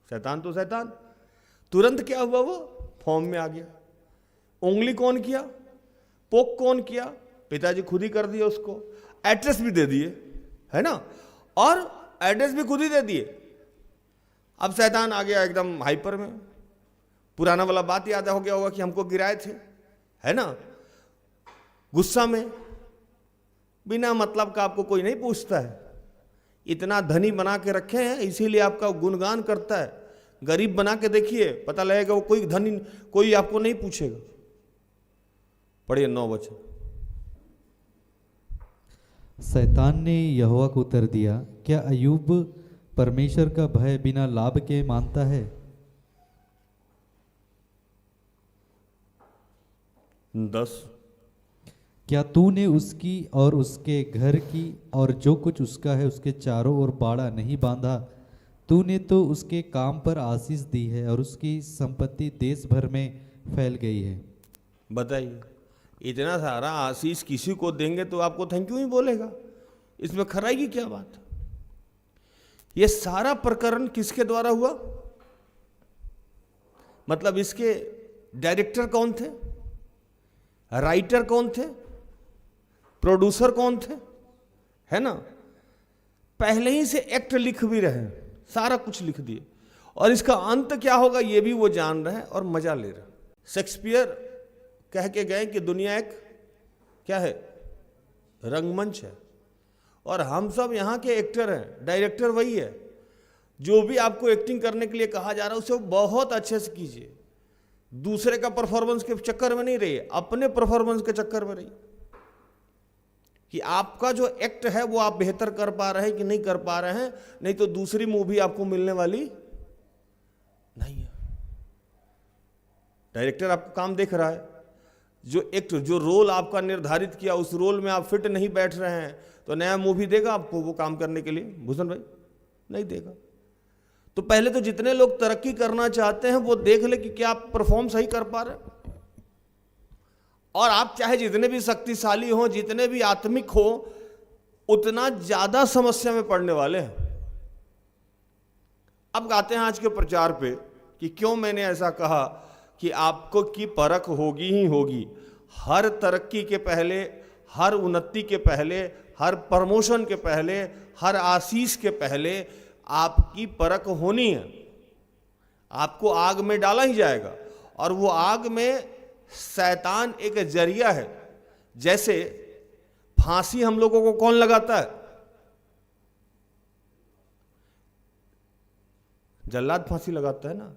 Speaker 6: शैतान तो शैतान, तुरंत क्या हुआ, वो फॉर्म में आ गया। उंगली कौन किया? पोक कौन किया? पिताजी खुद ही कर दिए उसको। एड्रेस भी दे दिए, है ना, और एड्रेस भी खुद ही दे दिए। अब शैतान आ गया एकदम हाइपर में। पुराना वाला बात याद हो गया होगा कि हमको गिराए थे, है ना, गुस्सा में। बिना मतलब का आपको कोई नहीं पूछता है। इतना धनी बना के रखे हैं, इसीलिए आपका गुणगान करता है। गरीब बना के देखिए, पता लगेगा वो कोई धनी, कोई आपको नहीं पूछेगा। पढ़िए 9 वचन।
Speaker 1: शैतान ने यहोवा को उत्तर दिया, क्या अयूब परमेश्वर का भय बिना लाभ के मानता है?
Speaker 6: 10।
Speaker 1: क्या तूने उसकी और उसके घर की और जो कुछ उसका है उसके चारों ओर बाड़ा नहीं बांधा? तूने तो उसके काम पर आशीष दी है और उसकी संपत्ति देश भर में फैल गई है।
Speaker 6: बताइए, इतना सारा आशीष किसी को देंगे तो आपको थैंक यू ही बोलेगा, इसमें खराई की क्या बात? ये सारा प्रकरण किसके द्वारा हुआ? मतलब इसके डायरेक्टर कौन थे, राइटर कौन थे, प्रोड्यूसर कौन थे, है ना? पहले ही से एक्ट लिख भी रहे हैं, सारा कुछ लिख दिए, और इसका अंत क्या होगा ये भी वो जान रहे हैं और मजा ले रहे हैं। शेक्सपियर कह के गए कि दुनिया एक क्या है, रंगमंच है, और हम सब यहाँ के एक्टर हैं, डायरेक्टर वही है। जो भी आपको एक्टिंग करने के लिए कहा जा रहा है उसे बहुत अच्छे से कीजिए, दूसरे का परफॉर्मेंस के चक्कर में नहीं रहिए, अपने परफॉर्मेंस के चक्कर में रहिए कि आपका जो एक्ट है वो आप बेहतर कर पा रहे हैं कि नहीं कर पा रहे हैं, नहीं तो दूसरी मूवी आपको मिलने वाली नहीं है। डायरेक्टर आपका काम देख रहा है, जो एक्ट जो रोल आपका निर्धारित किया उस रोल में आप फिट नहीं बैठ रहे हैं तो नया मूवी देगा आपको वो काम करने के लिए? भूषण भाई नहीं देगा। तो पहले तो जितने लोग तरक्की करना चाहते हैं वो देख ले कि क्या आप परफॉर्म सही कर पा रहे हैं। और आप चाहे जितने भी शक्तिशाली हो, जितने भी आत्मिक हो, उतना ज्यादा समस्या में पड़ने वाले हैं। अब आते हैं आज के प्रचार पे कि क्यों मैंने ऐसा कहा कि आपको की परख होगी ही होगी। हर तरक्की के पहले, हर उन्नति के पहले, हर प्रमोशन के पहले, हर आशीष के पहले आपकी परख होनी है। आपको आग में डाला ही जाएगा, और वो आग में शैतान एक जरिया है। जैसे फांसी हम लोगों को कौन लगाता है? जल्लाद फांसी लगाता है ना।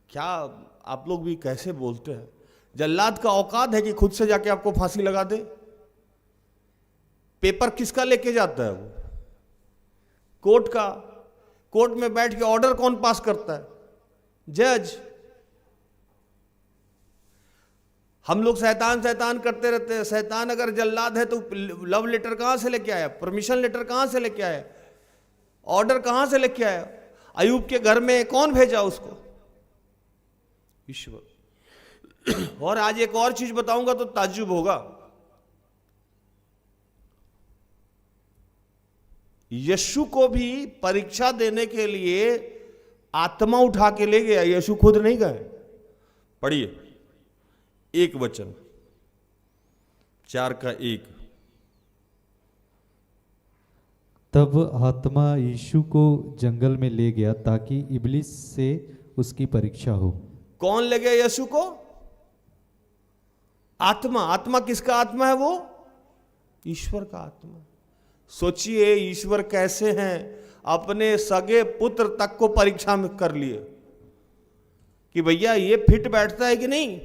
Speaker 6: क्या आप लोग भी कैसे बोलते हैं? जल्लाद का औकात है कि खुद से जाके आपको फांसी लगा दे? पेपर किसका लेके जाता है? वो कोर्ट का। कोर्ट में बैठ के ऑर्डर कौन पास करता है? जज। हम लोग शैतान शैतान करते रहते हैं। शैतान अगर जल्लाद है तो लव लेटर कहां से लेके आया? परमिशन लेटर कहां से लेके आया? ऑर्डर कहां से लेके आया? अयूब के घर में कौन भेजा उसको? ईश्वर। और आज एक और चीज बताऊंगा तो ताज्जुब होगा। यीशु को भी परीक्षा देने के लिए आत्मा उठा के ले गया, यीशु खुद नहीं गए। पढ़िए एक वचन 4:1।
Speaker 1: तब आत्मा यीशु को जंगल में ले गया ताकि इब्लिस से उसकी परीक्षा हो।
Speaker 6: कौन ले गया यीशु को? आत्मा। आत्मा किसका आत्मा है? वो ईश्वर का आत्मा। सोचिए ईश्वर कैसे हैं, अपने सगे पुत्र तक को परीक्षा में कर लिए कि भैया ये फिट बैठता है कि नहीं,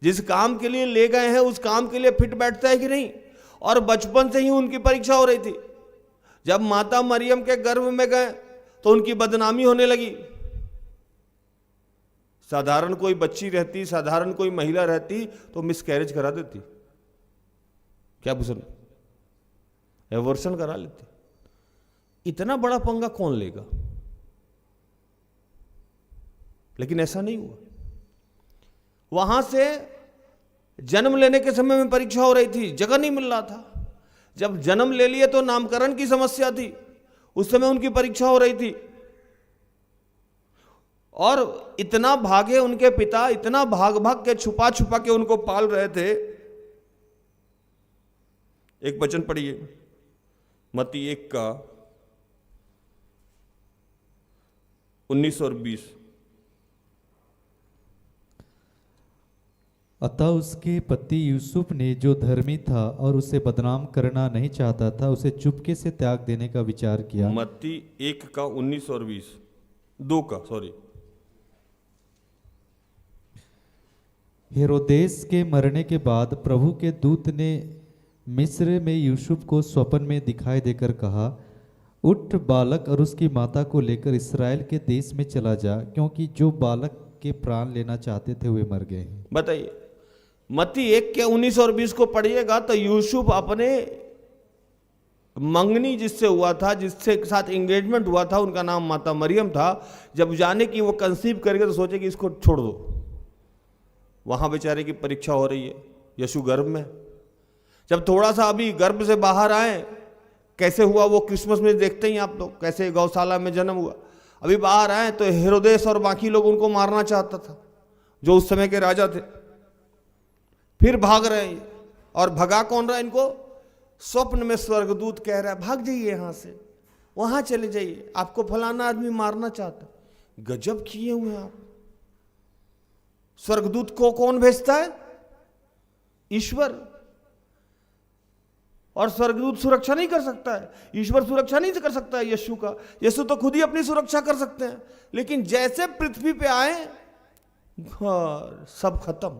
Speaker 6: जिस काम के लिए ले गए हैं उस काम के लिए फिट बैठता है कि नहीं। और बचपन से ही उनकी परीक्षा हो रही थी। जब माता मरियम के गर्भ में गए तो उनकी बदनामी होने लगी। साधारण कोई बच्ची रहती, साधारण कोई महिला रहती तो मिसकैरेज करा देती, क्या भूषण, एवर्शन करा लेती। इतना बड़ा पंगा कौन लेगा? लेकिन ऐसा नहीं हुआ। वहां से जन्म लेने के समय में परीक्षा हो रही थी, जगह नहीं मिल रहा था। जब जन्म ले लिए तो नामकरण की समस्या थी, उस समय उनकी परीक्षा हो रही थी। और इतना भागे उनके पिता, इतना भाग भाग के छुपा छुपा के उनको पाल रहे थे। एक वचन पढ़िए मत्ती 1:19 और 20।
Speaker 1: अतः उसके पति यूसुफ ने, जो धर्मी था और उसे बदनाम करना नहीं चाहता था, उसे चुपके से त्याग देने का विचार किया।
Speaker 6: मत्ती 1:19 और 20, 2 का सॉरी।
Speaker 1: हेरोदेस के मरने के बाद प्रभु के दूत ने मिस्र में यूसुफ को स्वप्न में दिखाई देकर कहा, उठ बालक और उसकी माता को लेकर इस्राएल के देश में चला जा, क्योंकि जो बालक के प्राण लेना चाहते थे वे मर गए हैं।
Speaker 6: बताइए, मत्ती 1 के 19 और 20 को पढ़िएगा तो यूसुफ अपने मंगनी जिससे हुआ था, जिससे साथ एंगेजमेंट हुआ था, उनका नाम माता मरियम था, जब जाने की वो कंसीव करेगा तो सोचे कि इसको छोड़ दो। वहां बेचारे की परीक्षा हो रही है, यीशु गर्भ में। जब थोड़ा सा अभी गर्भ से बाहर आए, कैसे हुआ वो क्रिसमस में देखते ही आप लोग, कैसे गौशाला में जन्म हुआ। अभी बाहर आए तो हेरोदेस और बाकी लोग उनको मारना चाहता था, जो उस समय के राजा थे। फिर भाग रहे हैं, और भगा कौन रहा इनको? स्वप्न में स्वर्गदूत कह रहा है भाग जाइए यहां से, वहां चले जाइए, आपको फलाना आदमी मारना चाहता। गजब किए हुए हैं आप। स्वर्गदूत को कौन भेजता है? ईश्वर। और स्वर्गदूत सुरक्षा नहीं कर सकता है, ईश्वर सुरक्षा नहीं कर सकता है यीशु का। यीशु तो खुद ही अपनी सुरक्षा कर सकते हैं, लेकिन जैसे पृथ्वी पे आए सब खत्म।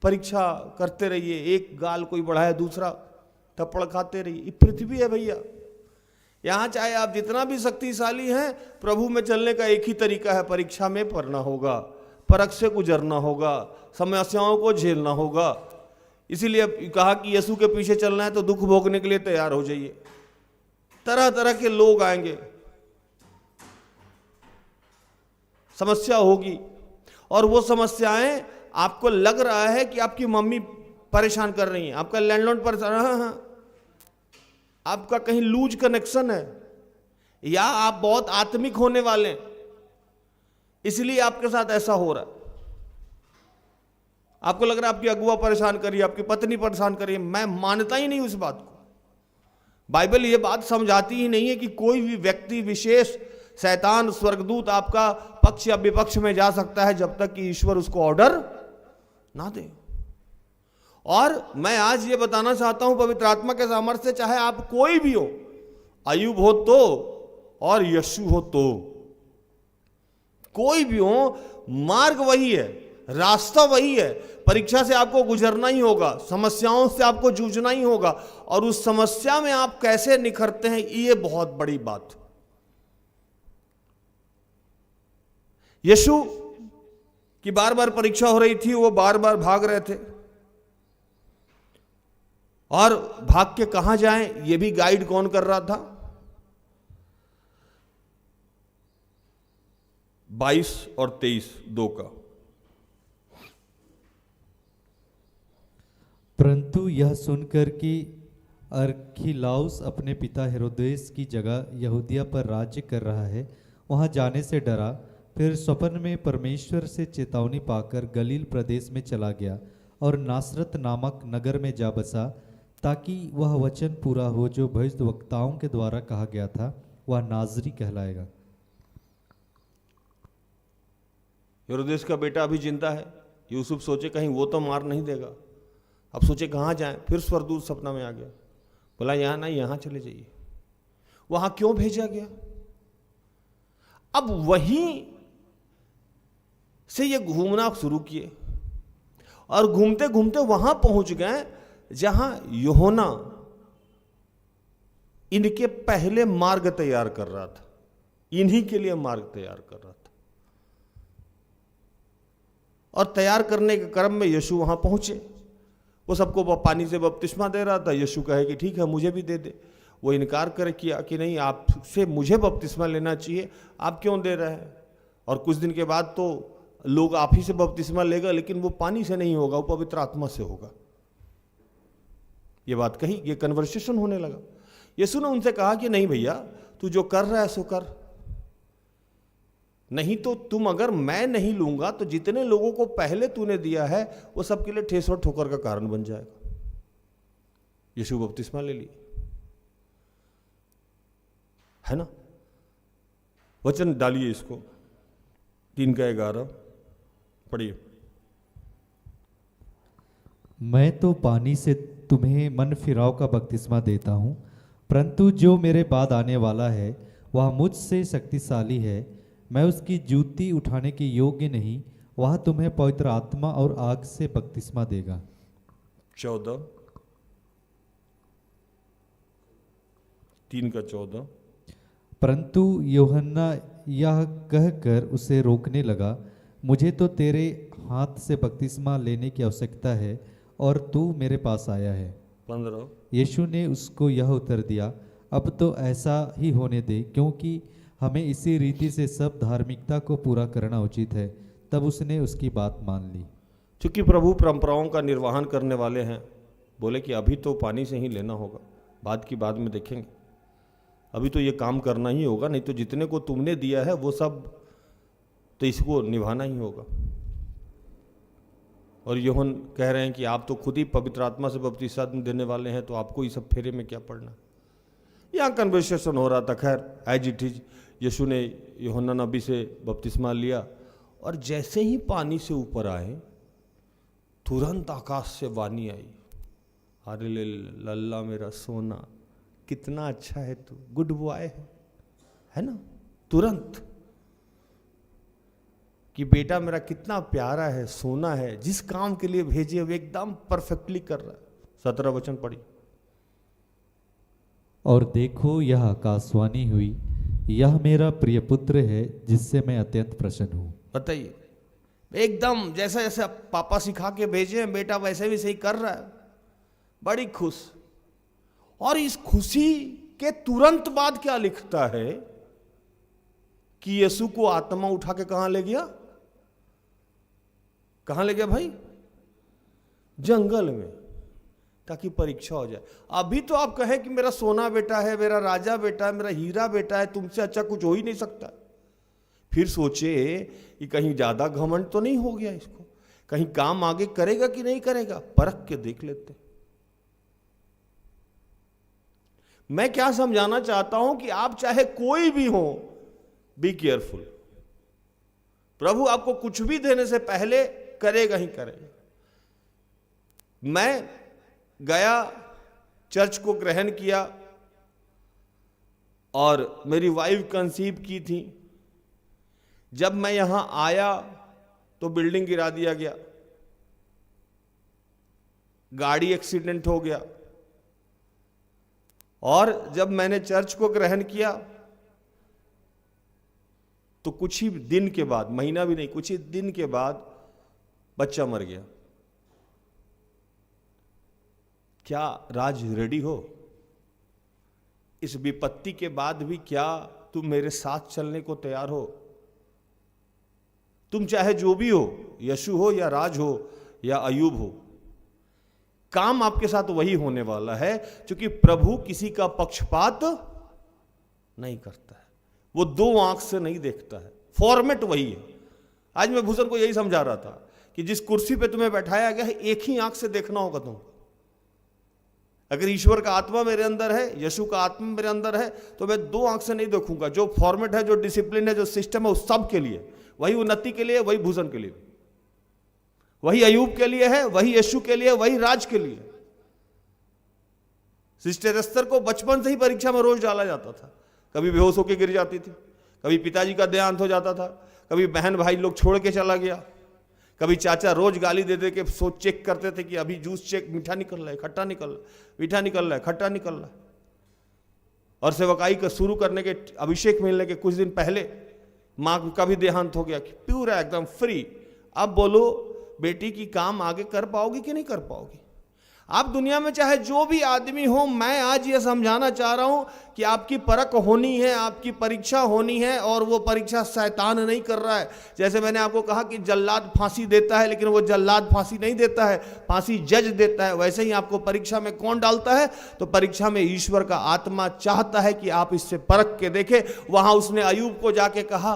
Speaker 6: परीक्षा करते रहिए, एक गाल कोई बढ़ाए दूसरा थप्पड़ खाते रहिए। ये पृथ्वी है भैया, यहां चाहे आप जितना भी शक्तिशाली हैं, प्रभु में चलने का एक ही तरीका है, परीक्षा में पढ़ना होगा, परख से गुजरना होगा, समस्याओं को झेलना होगा। इसीलिए कहा कि यीशु के पीछे चलना है तो दुख भोगने के लिए तैयार हो जाइए। तरह तरह के लोग आएंगे, समस्या होगी, और वो समस्याएं आपको लग रहा है कि आपकी मम्मी परेशान कर रही है, आपका लैंडलॉर्ड परेशान, आपका कहीं लूज कनेक्शन है, या आप बहुत आत्मिक होने वाले हैं, इसलिए आपके साथ ऐसा हो रहा है। आपको लग रहा है आपकी अगुआ परेशान कर रही है, आपकी पत्नी परेशान कर रही है। मैं मानता ही नहीं उस बात को। बाइबल ये बात समझाती ही नहीं है कि कोई भी व्यक्ति विशेष, शैतान, स्वर्गदूत आपका पक्ष या विपक्ष में जा सकता है जब तक कि ईश्वर उसको ऑर्डर ना दे। और मैं आज ये बताना चाहता हूं पवित्र आत्मा के सामर्थ्य से, चाहे आप कोई भी हो, अय्यूब हो तो और यीशु हो तो, कोई भी हो, मार्ग वही है, रास्ता वही है। परीक्षा से आपको गुजरना ही होगा, समस्याओं से आपको जूझना ही होगा, और उस समस्या में आप कैसे निखरते हैं, ये बहुत बड़ी बात। यीशु की बार बार परीक्षा हो रही थी, वो बार बार भाग रहे थे, और भाग के कहां जाएं ये भी गाइड कौन कर रहा था? 22 और 23 2 का।
Speaker 1: परंतु यह सुनकर कि अर्खिलाउस अपने पिता हेरोदेस की जगह यहूदिया पर राज्य कर रहा है, वहां जाने से डरा। फिर स्वप्न में परमेश्वर से चेतावनी पाकर गलील प्रदेश में चला गया और नासरत नामक नगर में जा बसा, ताकि वह वचन पूरा हो जो भविष्यद्वक्ताओं के द्वारा कहा गया था, वह नाजरी कहलाएगा।
Speaker 6: हेरोदेस का बेटा अभी जिंदा है। यूसुफ सोचे कहीं वो तो मार नहीं देगा। अब सोचे कहाँ जाएं। फिर स्वर्गदूत सपना में आ गया, बोला यहाँ नहीं, यहाँ चले जाइए। वहां क्यों भेजा गया? अब वहीं से ये घूमना शुरू किए, और घूमते घूमते वहां पहुंच गए जहां यूहन्ना इनके पहले मार्ग तैयार कर रहा था, इन्हीं के लिए मार्ग तैयार कर रहा था। और तैयार करने के क्रम में यीशु वहां पहुंचे। वो सबको पानी से बपतिस्मा दे रहा था। यीशु कहे कि ठीक है, मुझे भी दे दे। वो इनकार कर किया कि नहीं, आपसे मुझे बपतिस्मा लेना चाहिए, आप क्यों दे रहे हैं? और कुछ दिन के बाद तो लोग आप ही से बपतिस्मा लेगा, लेकिन वो पानी से नहीं होगा, वो पवित्र आत्मा से होगा। ये बात कही, ये कन्वर्सेशन होने लगा। यीशु ने उनसे कहा कि नहीं भैया, तू जो कर रहा है सो कर, नहीं तो तुम, अगर मैं नहीं लूंगा तो जितने लोगों को पहले तूने दिया है वो सबके लिए ठेस और ठोकर का कारण बन जाएगा। यीशु बपतिस्मा ले लिए, है ना? वचन डालिए इसको, 3 का 11 पढ़िए।
Speaker 1: मैं तो पानी से तुम्हें मन फिराव का बपतिस्मा देता हूँ, परंतु जो मेरे बाद आने वाला है वह मुझसे शक्तिशाली है, मैं उसकी जूती उठाने के योग्य नहीं। वह तुम्हें पवित्र आत्मा और आग से बपतिस्मा देगा।
Speaker 6: 14 3 का 14।
Speaker 1: परंतु यूहन्ना यह कहकर उसे रोकने लगा, मुझे तो तेरे हाथ से बपतिस्मा लेने की आवश्यकता है और तू मेरे पास आया है।
Speaker 6: 15।
Speaker 1: यीशु ने उसको यह उत्तर दिया, अब तो ऐसा ही होने दे, क्योंकि हमें इसी रीति से सब धार्मिकता को पूरा करना उचित है। तब उसने उसकी बात मान ली।
Speaker 6: चूंकि प्रभु परंपराओं का निर्वहन करने वाले हैं, बोले कि अभी तो पानी से ही लेना होगा, बाद की बाद में देखेंगे, अभी तो ये काम करना ही होगा, नहीं तो जितने को तुमने दिया है वो सब तो इसको निभाना ही होगा। और यूहन्ना कह रहे हैं कि आप तो खुद ही पवित्र आत्मा से बपतिस्मा देने वाले हैं, तो आपको ये सब फेरे में क्या पड़ना। यहाँ कन्वर्सेशन हो रहा था, खैर एज इट इज। यीशु ने यूहन्ना नबी से बपतिस्मा लिया और जैसे ही पानी से ऊपर आए तुरंत आकाश से वाणी आई, अरे लल्ला मेरा सोना, कितना अच्छा है तू, गुड बॉय है ना। तुरंत कि बेटा मेरा कितना प्यारा है, सोना है, जिस काम के लिए भेजे वो एकदम परफेक्टली कर रहा है। 17 वचन पढ़ी।
Speaker 1: और देखो यह आकाशवाणी हुई, यह मेरा प्रिय पुत्र है जिससे मैं अत्यंत प्रसन्न हूँ।
Speaker 6: बताइए, एकदम जैसा जैसा पापा सिखा के भेजे हैं बेटा वैसे भी सही कर रहा है, बड़ी खुश। और इस खुशी के तुरंत बाद क्या लिखता है कि यीशु को आत्मा उठा के कहां ले गया? कहां ले गया भाई? जंगल में, ताकि परीक्षा हो जाए। अभी तो आप कहें कि मेरा सोना बेटा है, मेरा राजा बेटा है, मेरा हीरा बेटा है, तुमसे अच्छा कुछ हो ही नहीं सकता। फिर सोचे कि कहीं ज्यादा घमंड तो नहीं हो गया इसको, कहीं काम आगे करेगा कि नहीं करेगा, परख के देख लेते। मैं क्या समझाना चाहता हूं कि आप चाहे कोई भी हो, बी केयरफुल। प्रभु आपको कुछ भी देने से पहले करेगा ही करेगा। मैं गया, चर्च को ग्रहण किया और मेरी वाइफ कंसीव की थी। जब मैं यहां आया तो बिल्डिंग गिरा दिया गया, गाड़ी एक्सीडेंट हो गया। और जब मैंने चर्च को ग्रहण किया तो कुछ ही दिन के बाद, महीना भी नहीं, कुछ ही दिन के बाद बच्चा मर गया। क्या राज रेडी हो? इस विपत्ति के बाद भी क्या तुम मेरे साथ चलने को तैयार हो? तुम चाहे जो भी हो, यीशु हो या राज हो या अयूब हो, काम आपके साथ वही होने वाला है, क्योंकि प्रभु किसी का पक्षपात नहीं करता है। वो दो आंख से नहीं देखता है, फॉर्मेट वही है। आज मैं भूषण को यही समझा रहा था कि जिस कुर्सी पे तुम्हें बैठाया गया है, एक ही आंख से देखना होगा तुमको। अगर ईश्वर का आत्मा मेरे अंदर है, यीशु का आत्मा मेरे अंदर है, तो मैं दो आंख से नहीं देखूंगा। जो फॉर्मेट है, जो डिसिप्लिन है, जो सिस्टम है, उस सब के लिए, वही उन्नति के लिए, वही भूषण के लिए, वही अयूब के लिए है, वही यीशु के लिए, वही राज के लिए। सिस्टर एस्तर को बचपन से ही परीक्षा में रोज डाला जाता था। कभी बेहोश होकर गिर जाती थी, कभी पिताजी का देहांत हो जाता था, कभी बहन भाई लोग छोड़ के चला गया, कभी चाचा रोज गाली दे दे के सोच चेक करते थे कि अभी जूस चेक, मीठा निकल रहा है, खट्टा निकल रहा है, मीठा निकल रहा है, खट्टा निकल रहा है। और सेवकाई का शुरू करने के, अभिषेक मिलने के कुछ दिन पहले माँ का भी देहांत हो गया, प्योर है, एकदम फ्री। अब बोलो बेटी की काम आगे कर पाओगी कि नहीं कर पाओगी? आप दुनिया में चाहे जो भी आदमी हो, मैं आज ये समझाना चाह रहा हूं कि आपकी परख होनी है, आपकी परीक्षा होनी है, और वो परीक्षा शैतान नहीं कर रहा है। जैसे मैंने आपको कहा कि जल्लाद फांसी देता है, लेकिन वो जल्लाद फांसी नहीं देता है, फांसी जज देता है। वैसे ही आपको परीक्षा में कौन डालता है? तो परीक्षा में ईश्वर का आत्मा चाहता है कि आप इससे परख के देखें। वहां उसने अयूब को जाके कहा,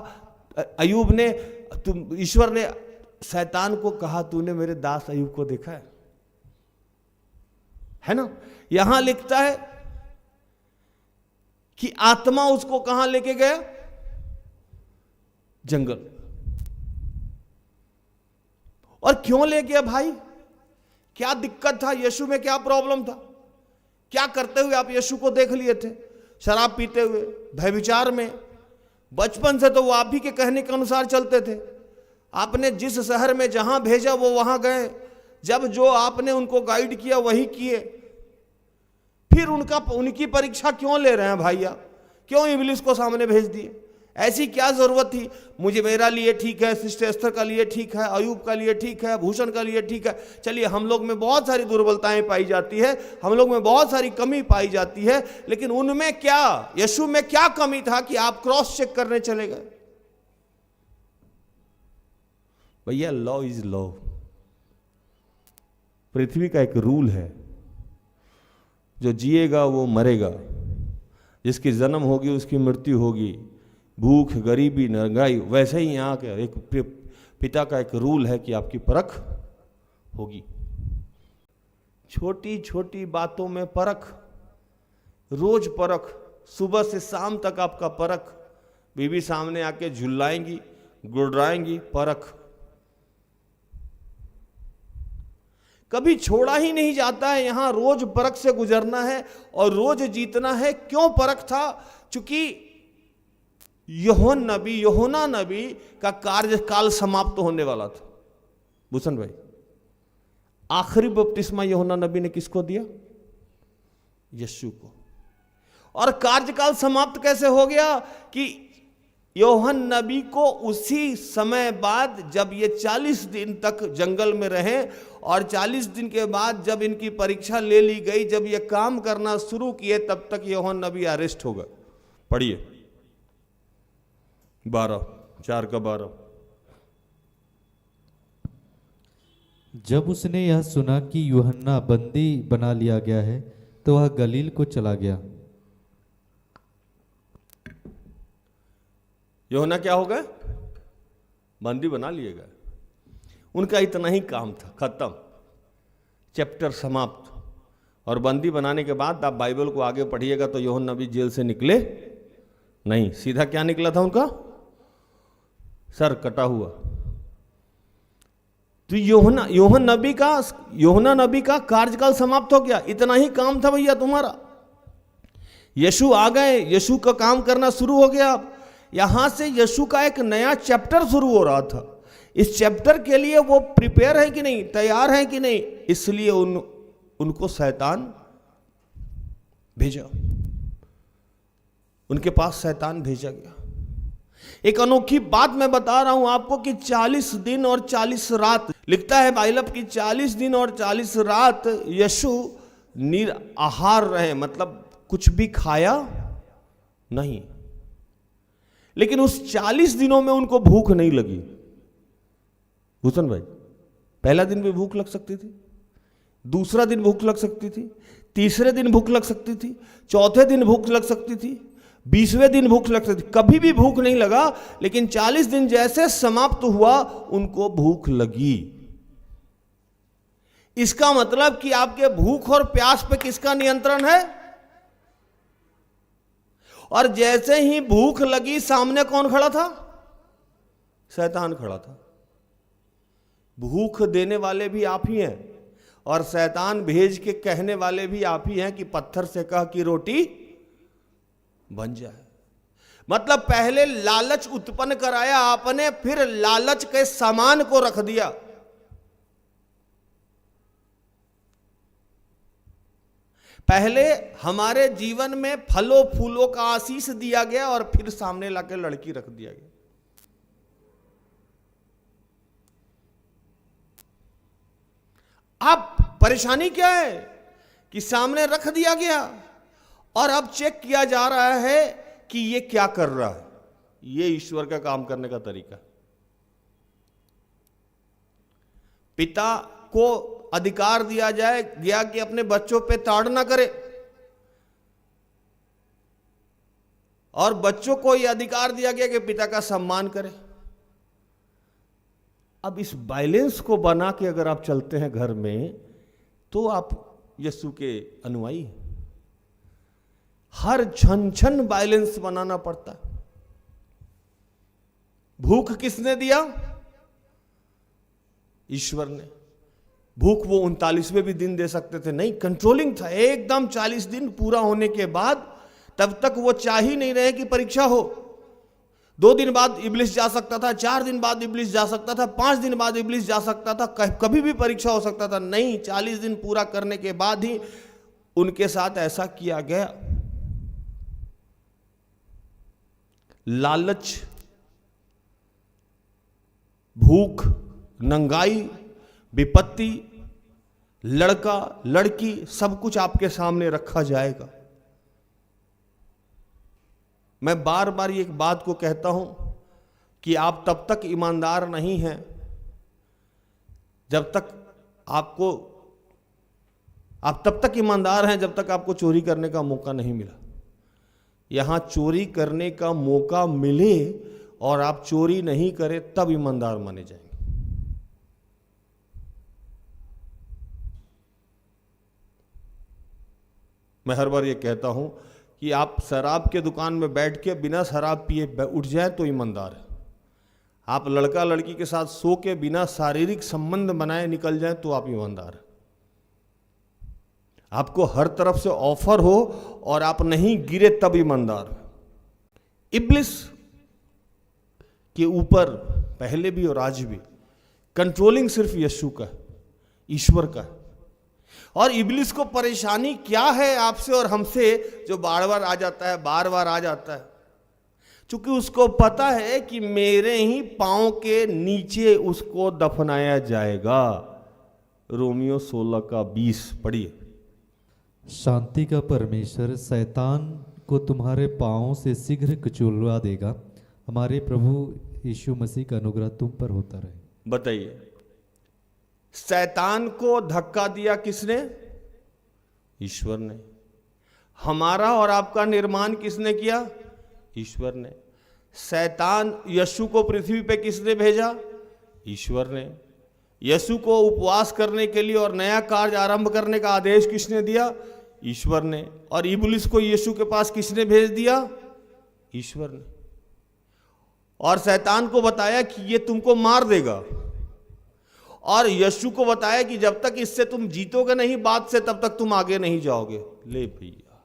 Speaker 6: अयूब ने, ईश्वर ने शैतान को कहा, तूने मेरे दास अयूब को देखा है ना? यहां लिखता है कि आत्मा उसको कहां लेके गया? जंगल। और क्यों ले गया भाई? क्या दिक्कत था? यीशु में क्या प्रॉब्लम था? क्या करते हुए आप यीशु को देख लिए थे? शराब पीते हुए, भयविचार में। बचपन से तो वो आप ही के कहने के अनुसार चलते थे। आपने जिस शहर में जहां भेजा वो वहां गए, जब जो आपने उनको गाइड किया वही किए। फिर उनकी परीक्षा क्यों ले रहे हैं भाई? आप क्यों इब्लिस को सामने भेज दिए?
Speaker 7: ऐसी क्या जरूरत थी? मुझे, मेरा लिए ठीक है, सिस्टर एस्तर का लिए ठीक है, अयूब का लिए ठीक है, भूषण का लिए ठीक है। चलिए, हम लोग में बहुत सारी दुर्बलताएं पाई जाती है, हम लोग में बहुत सारी कमी पाई जाती है, लेकिन उनमें क्या, यीशु में क्या कमी था कि आप क्रॉस चेक करने चले गए? भैया, लॉ इज लॉ। पृथ्वी का एक रूल है, जो जिएगा वो मरेगा, जिसकी जन्म होगी उसकी मृत्यु होगी, भूख, गरीबी, नंगाई। वैसे ही यहाँ के एक पिता का एक रूल है कि आपकी परख होगी। छोटी छोटी बातों में परख, रोज परख, सुबह से शाम तक आपका परख। बीवी सामने आके झुल्लाएंगी, गुड़राएंगी, परख। कभी छोड़ा ही नहीं जाता है, यहां रोज परख से गुजरना है और रोज जीतना है। क्यों परख था? क्योंकि यूहन्ना नबी का कार्यकाल समाप्त होने वाला था। भूषण भाई, आखिरी बपतिस्मा यूहन्ना नबी ने किसको दिया? यीशु को। और कार्यकाल समाप्त कैसे हो गया? कि यूहन्ना नबी को उसी समय बाद, जब ये 40 दिन तक जंगल में रहे और 40 दिन के बाद जब इनकी परीक्षा ले ली गई, जब ये काम करना शुरू किए, तब तक यूहन्ना नबी अरेस्ट हो गए। पढ़िए 4:12।
Speaker 1: जब उसने यह सुना कि यूहन्ना बंदी बना लिया गया है, तो वह गलील को चला गया।
Speaker 7: यूहन्ना क्या हो गए? बंदी बना लिए गए। उनका इतना ही काम था, खत्म, चैप्टर समाप्त। और बंदी बनाने के बाद आप बाइबल को आगे पढ़िएगा तो यूहन्ना नबी जेल से निकले नहीं, सीधा क्या निकला था उनका? सर कटा हुआ। तो यूहन्ना नबी का कार्यकाल समाप्त हो गया। इतना ही काम था भैया तुम्हारा। यीशु आ गए, यीशु का काम करना शुरू हो गया। यहां से यीशु का एक नया चैप्टर शुरू हो रहा था। इस चैप्टर के लिए वो प्रिपेयर है कि नहीं, तैयार है कि नहीं? इसलिए उनको शैतान भेजा, उनके पास शैतान भेजा गया। एक अनोखी बात मैं बता रहा हूं आपको कि 40 दिन और 40 रात, लिखता है बाइबल की 40 दिन और 40 रात यीशु निराहार रहे, मतलब कुछ भी खाया नहीं। लेकिन उस 40 दिनों में उनको भूख नहीं लगी। भूषण भाई, पहला दिन भी भूख लग सकती थी, दूसरा दिन भूख लग सकती थी, तीसरे दिन भूख लग सकती थी, चौथे दिन भूख लग सकती थी, 20वें दिन भूख लग सकती थी। कभी भी भूख नहीं लगा, लेकिन 40 दिन जैसे समाप्त हुआ उनको भूख लगी। इसका मतलब कि आपके भूख और प्यास पे किसका नियंत्रण है? और जैसे ही भूख लगी, सामने कौन खड़ा था? शैतान खड़ा था। भूख देने वाले भी आप ही हैं और शैतान भेज के कहने वाले भी आप ही हैं कि पत्थर से कह कि रोटी बन जाए। मतलब पहले लालच उत्पन्न कराया आपने, फिर लालच के सामान को रख दिया। पहले हमारे जीवन में फलों फूलों का आशीष दिया गया और फिर सामने लाके लड़की रख दिया गया। अब परेशानी क्या है कि सामने रख दिया गया और अब चेक किया जा रहा है कि ये क्या कर रहा है। ये ईश्वर का काम करने का तरीका। पिता को अधिकार दिया जाए गया कि अपने बच्चों पे ताड़ना करे, और बच्चों को यह अधिकार दिया गया कि पिता का सम्मान करे। अब इस बैलेंस को बना के अगर आप चलते हैं घर में, तो आप यीशु के अनुयायी हैं। हर क्षण क्षण बैलेंस बनाना पड़ता है। भूख किसने दिया? ईश्वर ने। भूख वो 39वें भी दिन दे सकते थे, नहीं, कंट्रोलिंग था एकदम। 40 दिन पूरा होने के बाद तब तक वो चाह ही नहीं रहे कि परीक्षा हो। 2 दिन बाद इब्लिस जा सकता था, 4 दिन बाद इब्लिस जा सकता था, 5 दिन बाद इब्लिस जा सकता था, कभी भी परीक्षा हो सकता था। नहीं, 40 दिन पूरा करने के बाद ही उनके साथ ऐसा किया गया। लालच, भूख, नंगाई, विपत्ति, लड़का लड़की, सब कुछ आपके सामने रखा जाएगा। मैं बार बार ये एक बात को कहता हूं कि आप तब तक ईमानदार नहीं हैं जब तक आप तब तक ईमानदार हैं जब तक आपको चोरी करने का मौका नहीं मिला। यहां चोरी करने का मौका मिले और आप चोरी नहीं करें तब ईमानदार माने जाएंगे। मैं हर बार ये कहता हूं कि आप शराब के दुकान में बैठ के बिना शराब पिए उठ जाए तो ईमानदार है। आप लड़का लड़की के साथ सो के बिना शारीरिक संबंध बनाए निकल जाए तो आप ईमानदार है। आपको हर तरफ से ऑफर हो और आप नहीं गिरे तब ईमानदार। इब्लिस के ऊपर पहले भी और आज भी कंट्रोलिंग सिर्फ यीशु का है, ईश्वर का है। और इब्लिस को परेशानी क्या है आपसे और हमसे जो बार बार आ जाता है, क्योंकि उसको पता है कि मेरे ही पांव के नीचे उसको दफनाया जाएगा। रोमियो 16:20 पढ़िए।
Speaker 1: शांति का परमेश्वर शैतान को तुम्हारे पांवों से शीघ्र कुचलवा देगा। हमारे प्रभु यीशु मसीह का अनुग्रह तुम पर होता रहे।
Speaker 7: बताइए, शैतान को धक्का दिया किसने? ईश्वर ने। हमारा और आपका निर्माण किसने किया? ईश्वर ने। शैतान यीशु को पृथ्वी पे किसने भेजा? ईश्वर ने। यीशु को उपवास करने के लिए और नया कार्य आरंभ करने का आदेश किसने दिया? ईश्वर ने। और इब्लिस को यीशु के पास किसने भेज दिया? ईश्वर ने। और शैतान को बताया कि ये तुमको मार देगा, और यीशु को बताया कि जब तक इससे तुम जीतोगे नहीं बात से तब तक तुम आगे नहीं जाओगे। ले भैया,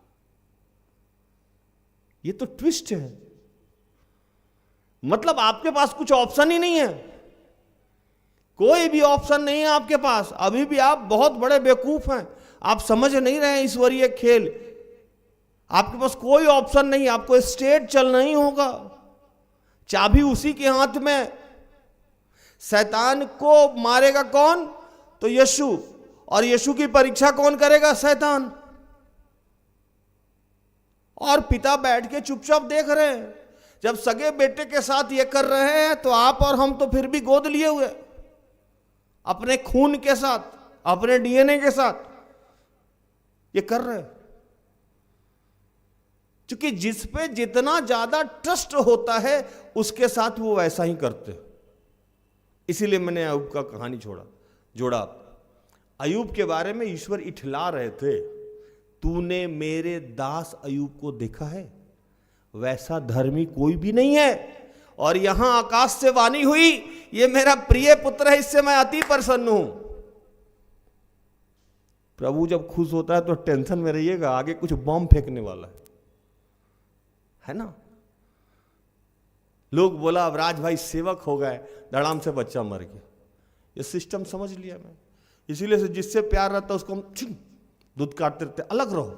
Speaker 7: ये तो ट्विस्ट है। मतलब आपके पास कुछ ऑप्शन ही नहीं है, कोई भी ऑप्शन नहीं है आपके पास। अभी भी आप बहुत बड़े बेवकूफ हैं, आप समझ नहीं रहे हैं ईश्वरीय खेल। आपके पास कोई ऑप्शन नहीं, आपको स्ट्रेट चलना ही होगा। चाबी उसी के हाथ में। शैतान को मारेगा कौन? तो यीशु। और यीशु की परीक्षा कौन करेगा? शैतान। और पिता बैठ के चुपचाप देख रहे हैं। जब सगे बेटे के साथ ये कर रहे हैं तो आप और हम तो फिर भी गोद लिए हुए, अपने खून के साथ, अपने डीएनए के साथ ये कर रहे हैं। क्योंकि जिस पे जितना ज्यादा ट्रस्ट होता है उसके साथ वो वैसा ही करते हैं। इसीलिए मैंने अयूब का कहानी जोड़ा। अयूब के बारे में ईश्वर इठला रहे थे, तूने मेरे दास अयूब को देखा है, वैसा धर्मी कोई भी नहीं है। और यहां आकाश से वाणी हुई, ये मेरा प्रिय पुत्र है, इससे मैं अति प्रसन्न हूं। प्रभु जब खुश होता है तो टेंशन में रहिएगा, आगे कुछ बम फेंकने वाला है ना। लोग बोला अब राज भाई सेवक हो गए, धड़ाम से बच्चा मर गया। ये सिस्टम समझ लिया मैं। इसीलिए से जिससे प्यार रहता है उसको हम दूध काटते रहते, अलग रहो,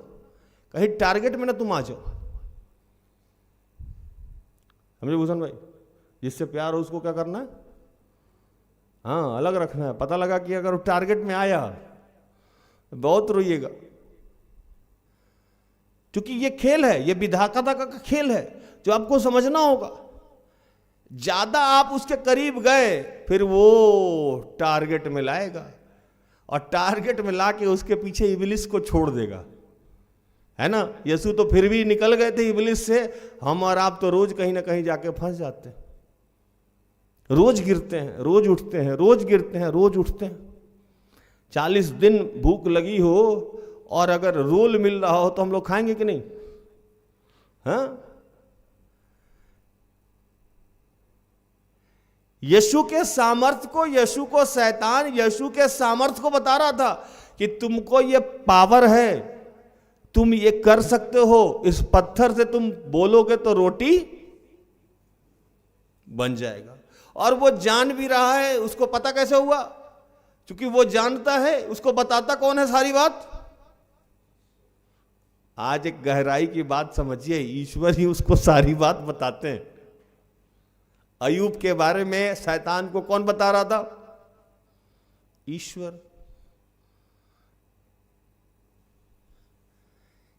Speaker 7: कहीं टारगेट में ना तुम आ जाओ। समझे भूषण भाई? जिससे प्यार हो उसको क्या करना है? हाँ, अलग रखना है। पता लगा कि अगर वो टारगेट में आया बहुत रोइएगा, क्योंकि ये खेल है, ये विधाता का खेल है जो आपको समझना होगा। ज्यादा आप उसके करीब गए फिर वो टारगेट में लाएगा, और टारगेट में लाके उसके पीछे इब्लिस को छोड़ देगा, है ना। यीशु तो फिर भी निकल गए थे इब्लिस से, हम और आप तो रोज कहीं ना कहीं जाके फंस जाते हैं। रोज गिरते हैं, रोज उठते हैं, रोज गिरते हैं, रोज उठते हैं। 40 दिन भूख लगी हो और अगर रोल मिल रहा हो तो हम लोग खाएंगे कि नहीं? हाँ, यीशु के सामर्थ्य को, यीशु को शैतान यीशु के सामर्थ्य को बता रहा था कि तुमको ये पावर है, तुम ये कर सकते हो, इस पत्थर से तुम बोलोगे तो रोटी बन जाएगा। और वो जान भी रहा है। उसको पता कैसे हुआ? क्योंकि वो जानता है। उसको बताता कौन है सारी बात? आज एक गहराई की बात समझिए, ईश्वर ही उसको सारी बात बताते हैं। अय्यूब के बारे में शैतान को कौन बता रहा था? ईश्वर।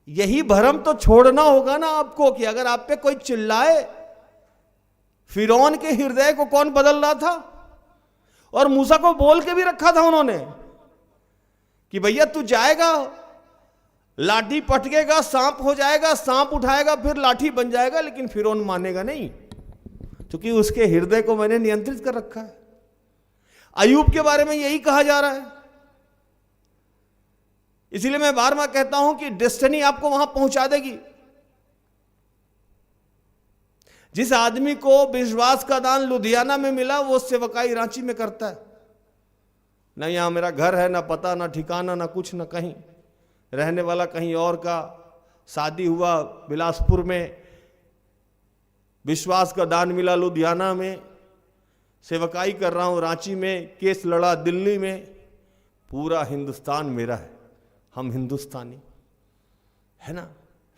Speaker 7: यही भरम तो छोड़ना होगा ना आपको कि अगर आप पे कोई चिल्लाए, फिरौन के हृदय को कौन बदल रहा था? और मूसा को बोल के भी रखा था उन्होंने कि भैया तू जाएगा, लाठी पटकेगा, सांप हो जाएगा, सांप उठाएगा फिर लाठी बन जाएगा, लेकिन फिरौन मानेगा नहीं, क्योंकि उसके हृदय को मैंने नियंत्रित कर रखा है। अय्यूब के बारे में यही कहा जा रहा है। इसलिए मैं बार बार कहता हूं कि डेस्टिनी आपको वहां पहुंचा देगी। जिस आदमी को विश्वास का दान लुधियाना में मिला, वो सेवकाई रांची में करता है। ना यहां मेरा घर है, ना पता, ना ठिकाना, ना कुछ, ना कहीं, रहने वाला कहीं और का, शादी हुआ बिलासपुर में, विश्वास का दान मिला लुधियाना में, सेवकाई कर रहा हूं रांची में, केस लड़ा दिल्ली में। पूरा हिंदुस्तान मेरा है, हम हिंदुस्तानी है ना।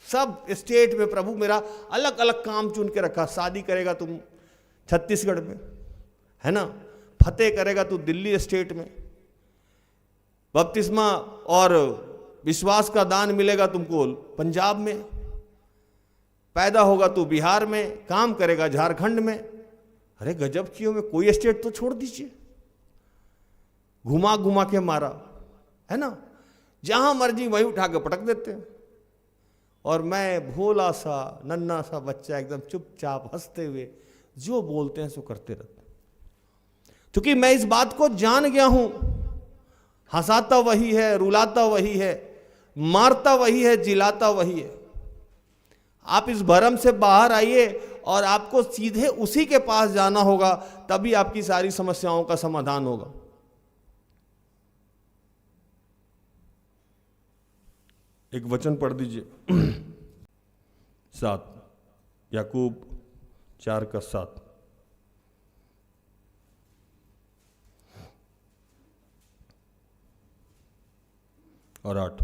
Speaker 7: सब स्टेट में प्रभु मेरा अलग अलग काम चुन के रखा। शादी करेगा तुम छत्तीसगढ़ में, है ना, फतेह करेगा तू दिल्ली स्टेट में, बपतिस्मा और विश्वास का दान मिलेगा तुमको पंजाब में, पैदा होगा तू बिहार में, काम करेगा झारखंड में। अरे गजब कियो में, कोई स्टेट तो छोड़ दीजिए। घुमा घुमा के मारा, है ना, जहां मर्जी वहीं उठा के पटक देते हैं। और मैं भोला सा नन्ना सा बच्चा एकदम चुपचाप हंसते हुए जो बोलते हैं सो करते रहते, क्योंकि मैं इस बात को जान गया हूं, हंसाता वही है, रुलाता वही है, मारता वही है, जिलाता वही है। आप इस भरम से बाहर आइए और आपको सीधे उसी के पास जाना होगा, तभी आपकी सारी समस्याओं का समाधान होगा। एक वचन पढ़ दीजिए 7, याकूब 4:7। और 8।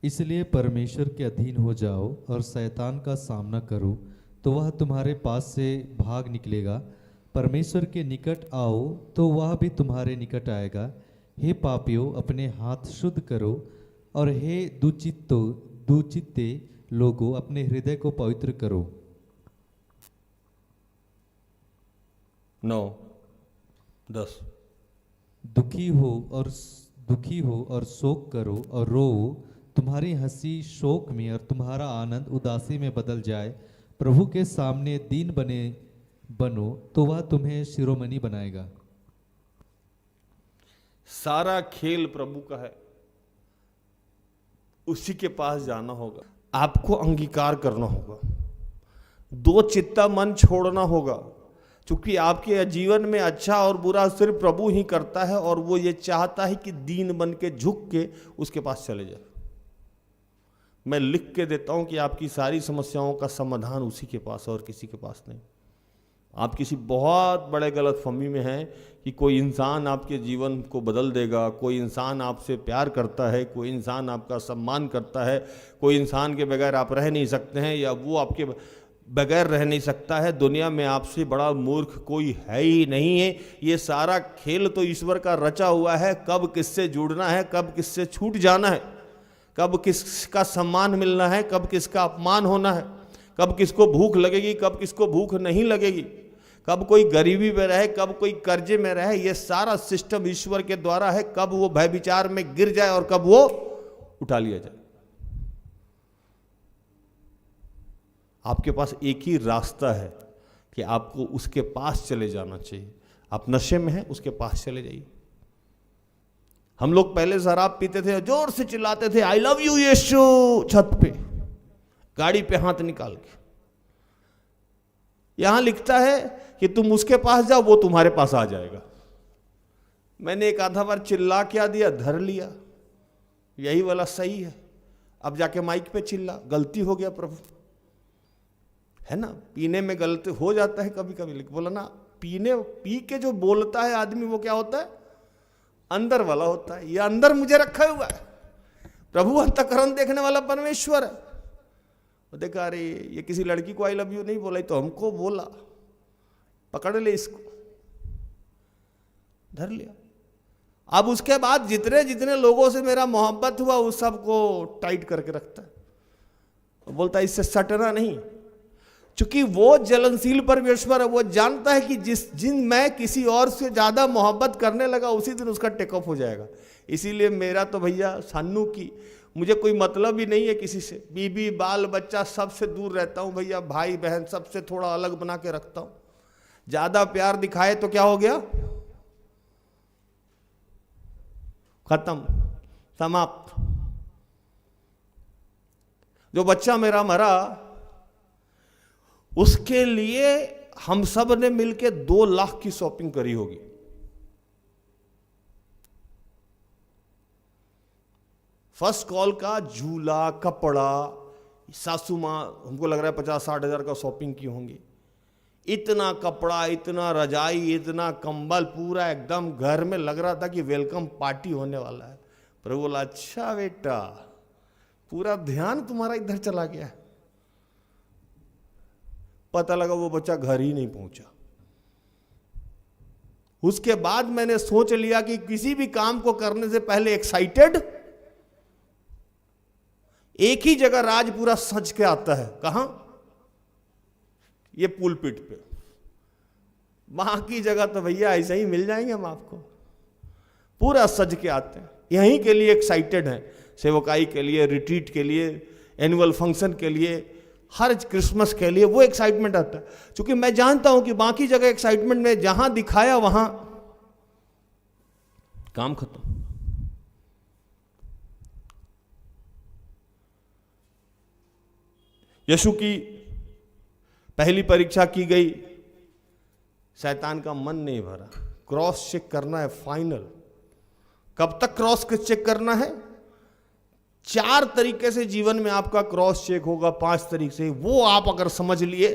Speaker 1: इसलिए परमेश्वर के अधीन हो जाओ और शैतान का सामना करो, तो वह तुम्हारे पास से भाग निकलेगा। परमेश्वर के निकट आओ तो वह भी तुम्हारे निकट आएगा। हे पापियों, अपने हाथ शुद्ध करो, और हे दुचित्ते लोगों, अपने हृदय को पवित्र करो।
Speaker 7: 9, 10।
Speaker 1: दुखी हो और शोक करो और रो। तुम्हारी हंसी शोक में और तुम्हारा आनंद उदासी में बदल जाए। प्रभु के सामने दीन बनो तो वह तुम्हें शिरोमणि बनाएगा।
Speaker 7: सारा खेल प्रभु का है, उसी के पास जाना होगा। आपको अंगीकार करना होगा, दो चित्ता मन छोड़ना होगा, क्योंकि आपके जीवन में अच्छा और बुरा सिर्फ प्रभु ही करता है, और वो ये चाहता है कि दीन बन के झुक के उसके पास चले जाए। मैं लिख के देता हूं कि आपकी सारी समस्याओं का समाधान उसी के पास और किसी के पास नहीं। आप किसी बहुत बड़े गलतफहमी में हैं कि कोई इंसान आपके जीवन को बदल देगा, कोई इंसान आपसे प्यार करता है, कोई इंसान आपका सम्मान करता है, कोई इंसान के बगैर आप रह नहीं सकते हैं, या वो आपके बगैर रह नहीं सकता है। दुनिया में आपसे बड़ा मूर्ख कोई है ही नहीं है। ये सारा खेल तो ईश्वर का रचा हुआ है। कब किससे जुड़ना है, कब किससे छूट जाना है, कब किसका सम्मान मिलना है, कब किसका अपमान होना है, कब किसको भूख लगेगी, कब किसको भूख नहीं लगेगी, कब कोई गरीबी में रहे, कब कोई कर्जे में रहे, ये सारा सिस्टम ईश्वर के द्वारा है। कब वो भयविचार में गिर जाए और कब वो उठा लिया जाए। आपके पास एक ही रास्ता है कि आपको उसके पास चले जाना चाहिए। आप नशे में हैं, उसके पास चले जाइए। हम लोग पहले शराब पीते थे, जोर से चिल्लाते थे, आई लव यू यीशु, छत पे, गाड़ी पे हाथ निकाल के। यहां लिखता है कि तुम उसके पास जाओ, वो तुम्हारे पास आ जाएगा। मैंने एक आधा बार चिल्ला क्या दिया, धर लिया, यही वाला सही है। अब जाके माइक पे चिल्ला, गलती हो गया प्रभु, है ना। पीने में गलती हो जाता है कभी कभी, लेकिन बोला ना, पी के जो बोलता है आदमी, वो क्या होता है, अंदर वाला होता है। ये अंदर मुझे रखा हुआ है, प्रभु अंतःकरण देखने वाला परमेश्वर है। वो देखा अरे ये किसी लड़की को आई लव यू नहीं बोला, तो हमको बोला, पकड़ ले इसको, धर लिया। अब उसके बाद जितने जितने लोगों से मेरा मोहब्बत हुआ उस सबको टाइट करके रखता है, बोलता है इससे सटना नहीं। चूंकि वो जलनशील परमेश्वर है, वो जानता है कि जिन मैं किसी और से ज्यादा मोहब्बत करने लगा उसी दिन उसका टेक ऑफ हो जाएगा। इसीलिए मेरा तो भैया सानू की मुझे कोई मतलब ही नहीं है किसी से, बीबी बाल बच्चा सबसे दूर रहता हूं भैया, भाई बहन सबसे थोड़ा अलग बना के रखता हूं। ज्यादा प्यार दिखाए तो क्या हो गया, खत्म, समाप्त। जो बच्चा मेरा मरा उसके लिए हम सब ने मिलके 2 लाख की शॉपिंग करी होगी। फर्स्ट कॉल का झूला, कपड़ा, सासू मां हमको लग रहा है 50-60 हजार का शॉपिंग की होंगी। इतना कपड़ा, इतना रजाई, इतना कंबल, पूरा एकदम घर में लग रहा था कि वेलकम पार्टी होने वाला है। प्रभु बोला अच्छा बेटा, पूरा ध्यान तुम्हारा इधर चला गया। पता लगा वो बच्चा घर ही नहीं पहुंचा। उसके बाद मैंने सोच लिया कि किसी भी काम को करने से पहले एक्साइटेड, एक ही जगह राज पूरा सज के आता है। कहां? ये पुलपिट पे। वहां की जगह तो भैया ऐसे ही मिल जाएंगे हम आपको, पूरा सज के आते हैं। यहीं के लिए एक्साइटेड हैं, सेवकाई के लिए, रिट्रीट के लिए, एनुअल फंक्शन के लिए, हर क्रिसमस के लिए वो एक्साइटमेंट आता है। क्योंकि मैं जानता हूं कि बाकी जगह एक्साइटमेंट में जहां दिखाया वहां काम खत्म। यीशु की पहली परीक्षा की गई, शैतान का मन नहीं भरा। क्रॉस चेक करना है फाइनल। कब तक क्रॉस चेक करना है? 4 तरीके से जीवन में आपका क्रॉस चेक होगा, 5 तरीके से। वो आप अगर समझ लिए,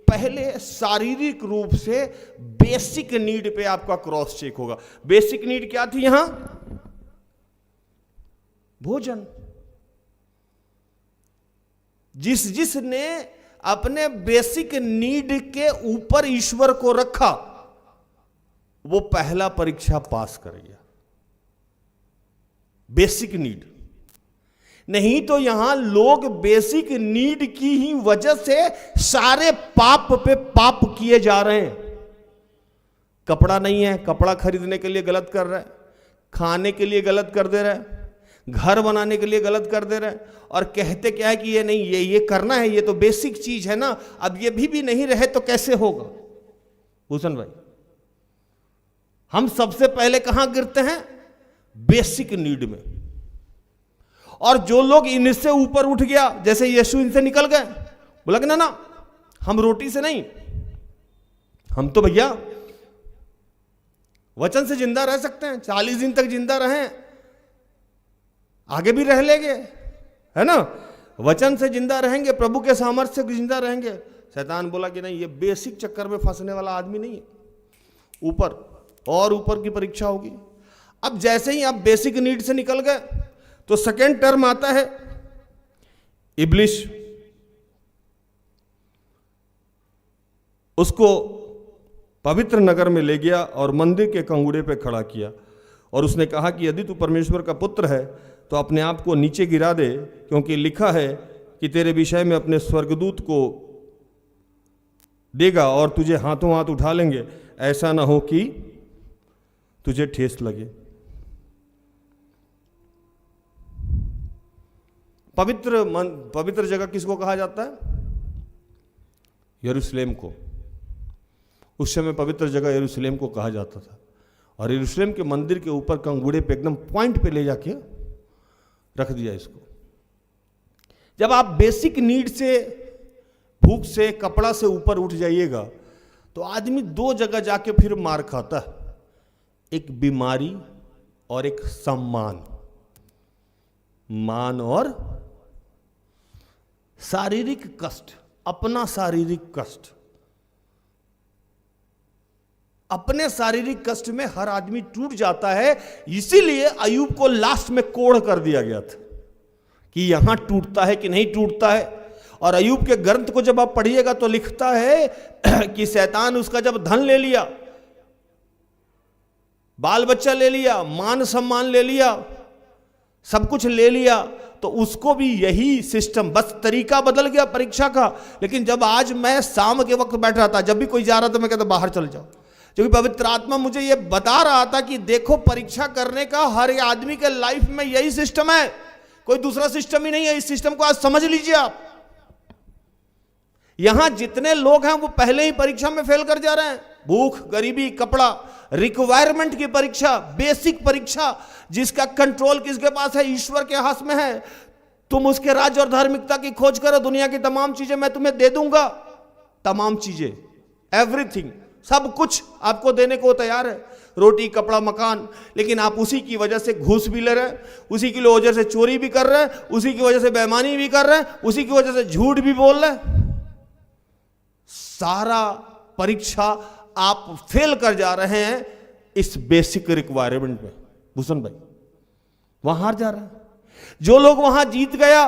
Speaker 7: पहले शारीरिक रूप से बेसिक नीड पे आपका क्रॉस चेक होगा। बेसिक नीड क्या थी यहां? भोजन। जिसने अपने बेसिक नीड के ऊपर ईश्वर को रखा, वो पहला परीक्षा पास कर गया। Basic need. नहीं तो यहां लोग बेसिक नीड की ही वजह से सारे पाप पे पाप किए जा रहे हैं। कपड़ा नहीं है, कपड़ा खरीदने के लिए गलत कर रहा है, खाने के लिए गलत कर दे रहा है, घर बनाने के लिए गलत कर दे रहा है, और कहते क्या है कि ये नहीं, ये करना है, ये तो बेसिक चीज है ना। अब ये भी नहीं रहे तो कैसे होगा? भूषण भाई, हम सबसे पहले कहां गिरते हैं? बेसिक नीड में। और जो लोग इनसे ऊपर उठ गया, जैसे यीशु इनसे निकल गए, बोला कि ना हम रोटी से नहीं, हम तो भैया वचन से जिंदा रह सकते हैं। 40 दिन तक जिंदा रहें, आगे भी रह लेंगे, है ना। वचन से जिंदा रहेंगे, प्रभु के सामर्थ्य से जिंदा रहेंगे। शैतान बोला कि नहीं, ये बेसिक चक्कर में फंसने वाला आदमी नहीं है, ऊपर और ऊपर की परीक्षा होगी। अब जैसे ही आप बेसिक नीड से निकल गए तो सेकेंड टर्म आता है इब्लिस। उसको पवित्र नगर में ले गया और मंदिर के कंगूड़े पे खड़ा किया, और उसने कहा कि यदि तू परमेश्वर का पुत्र है तो अपने आप को नीचे गिरा दे, क्योंकि लिखा है कि तेरे विषय में अपने स्वर्गदूत को देगा और तुझे हाथों हाथ उठा लेंगे, ऐसा ना हो कि तुझे ठेस लगे। पवित्र जगह किसको कहा जाता है? यरूशलेम को। उस समय पवित्र जगह यरूशलेम को कहा जाता था। और यरूशलेम के मंदिर के ऊपर कंगूड़े पे एकदम पॉइंट पे ले जाके रख दिया इसको। जब आप बेसिक नीड से, भूख से, कपड़ा से ऊपर उठ जाइएगा तो आदमी 2 जगह जाके फिर मार खाता है, एक बीमारी और एक सम्मान। मान और शारीरिक कष्ट, अपना शारीरिक कष्ट। अपने शारीरिक कष्ट में हर आदमी टूट जाता है। इसीलिए अय्यूब को लास्ट में कोढ़ कर दिया गया था। कि यहां टूटता है कि नहीं टूटता है। और अय्यूब के ग्रंथ को जब आप पढ़िएगा तो लिखता है कि शैतान उसका जब धन ले लिया, बाल बच्चा ले लिया, मान सम्मान ले लिया, सब कुछ ले लिया, तो उसको भी यही सिस्टम, बस तरीका बदल गया परीक्षा का। लेकिन जब आज मैं शाम के वक्त बैठ रहा था, जब भी कोई जा रहा था मैं कहता बाहर चल जाओ, क्योंकि पवित्र आत्मा मुझे यह बता रहा था कि देखो परीक्षा करने का हर आदमी के लाइफ में यही सिस्टम है, कोई दूसरा सिस्टम ही नहीं है। इस सिस्टम को आज समझ लीजिए आप। यहां जितने लोग हैं वो पहले ही परीक्षा में फेल कर जा रहे हैं। भूख, गरीबी, कपड़ा, रिक्वायरमेंट की परीक्षा, बेसिक परीक्षा, जिसका कंट्रोल किसके पास है? ईश्वर के हाथ में है। तुम उसके राज्य और धार्मिकता की खोज करो, दुनिया की तमाम चीजें मैं तुम्हें दे दूंगा। तमाम चीजें, एवरीथिंग, सब कुछ आपको देने को तैयार है, रोटी, कपड़ा, मकान। लेकिन आप उसी की वजह से घूस भी ले रहे हैं, उसी की वजह से चोरी भी कर रहे हैं, उसी की वजह से बेईमानी भी कर रहे हैं, उसी की वजह से झूठ भी बोल रहे हैं। सारा परीक्षा आप फेल कर जा रहे हैं इस बेसिक रिक्वायरमेंट में। भूषण भाई वहां हार जा रहे हैं। जो लोग वहां जीत गया,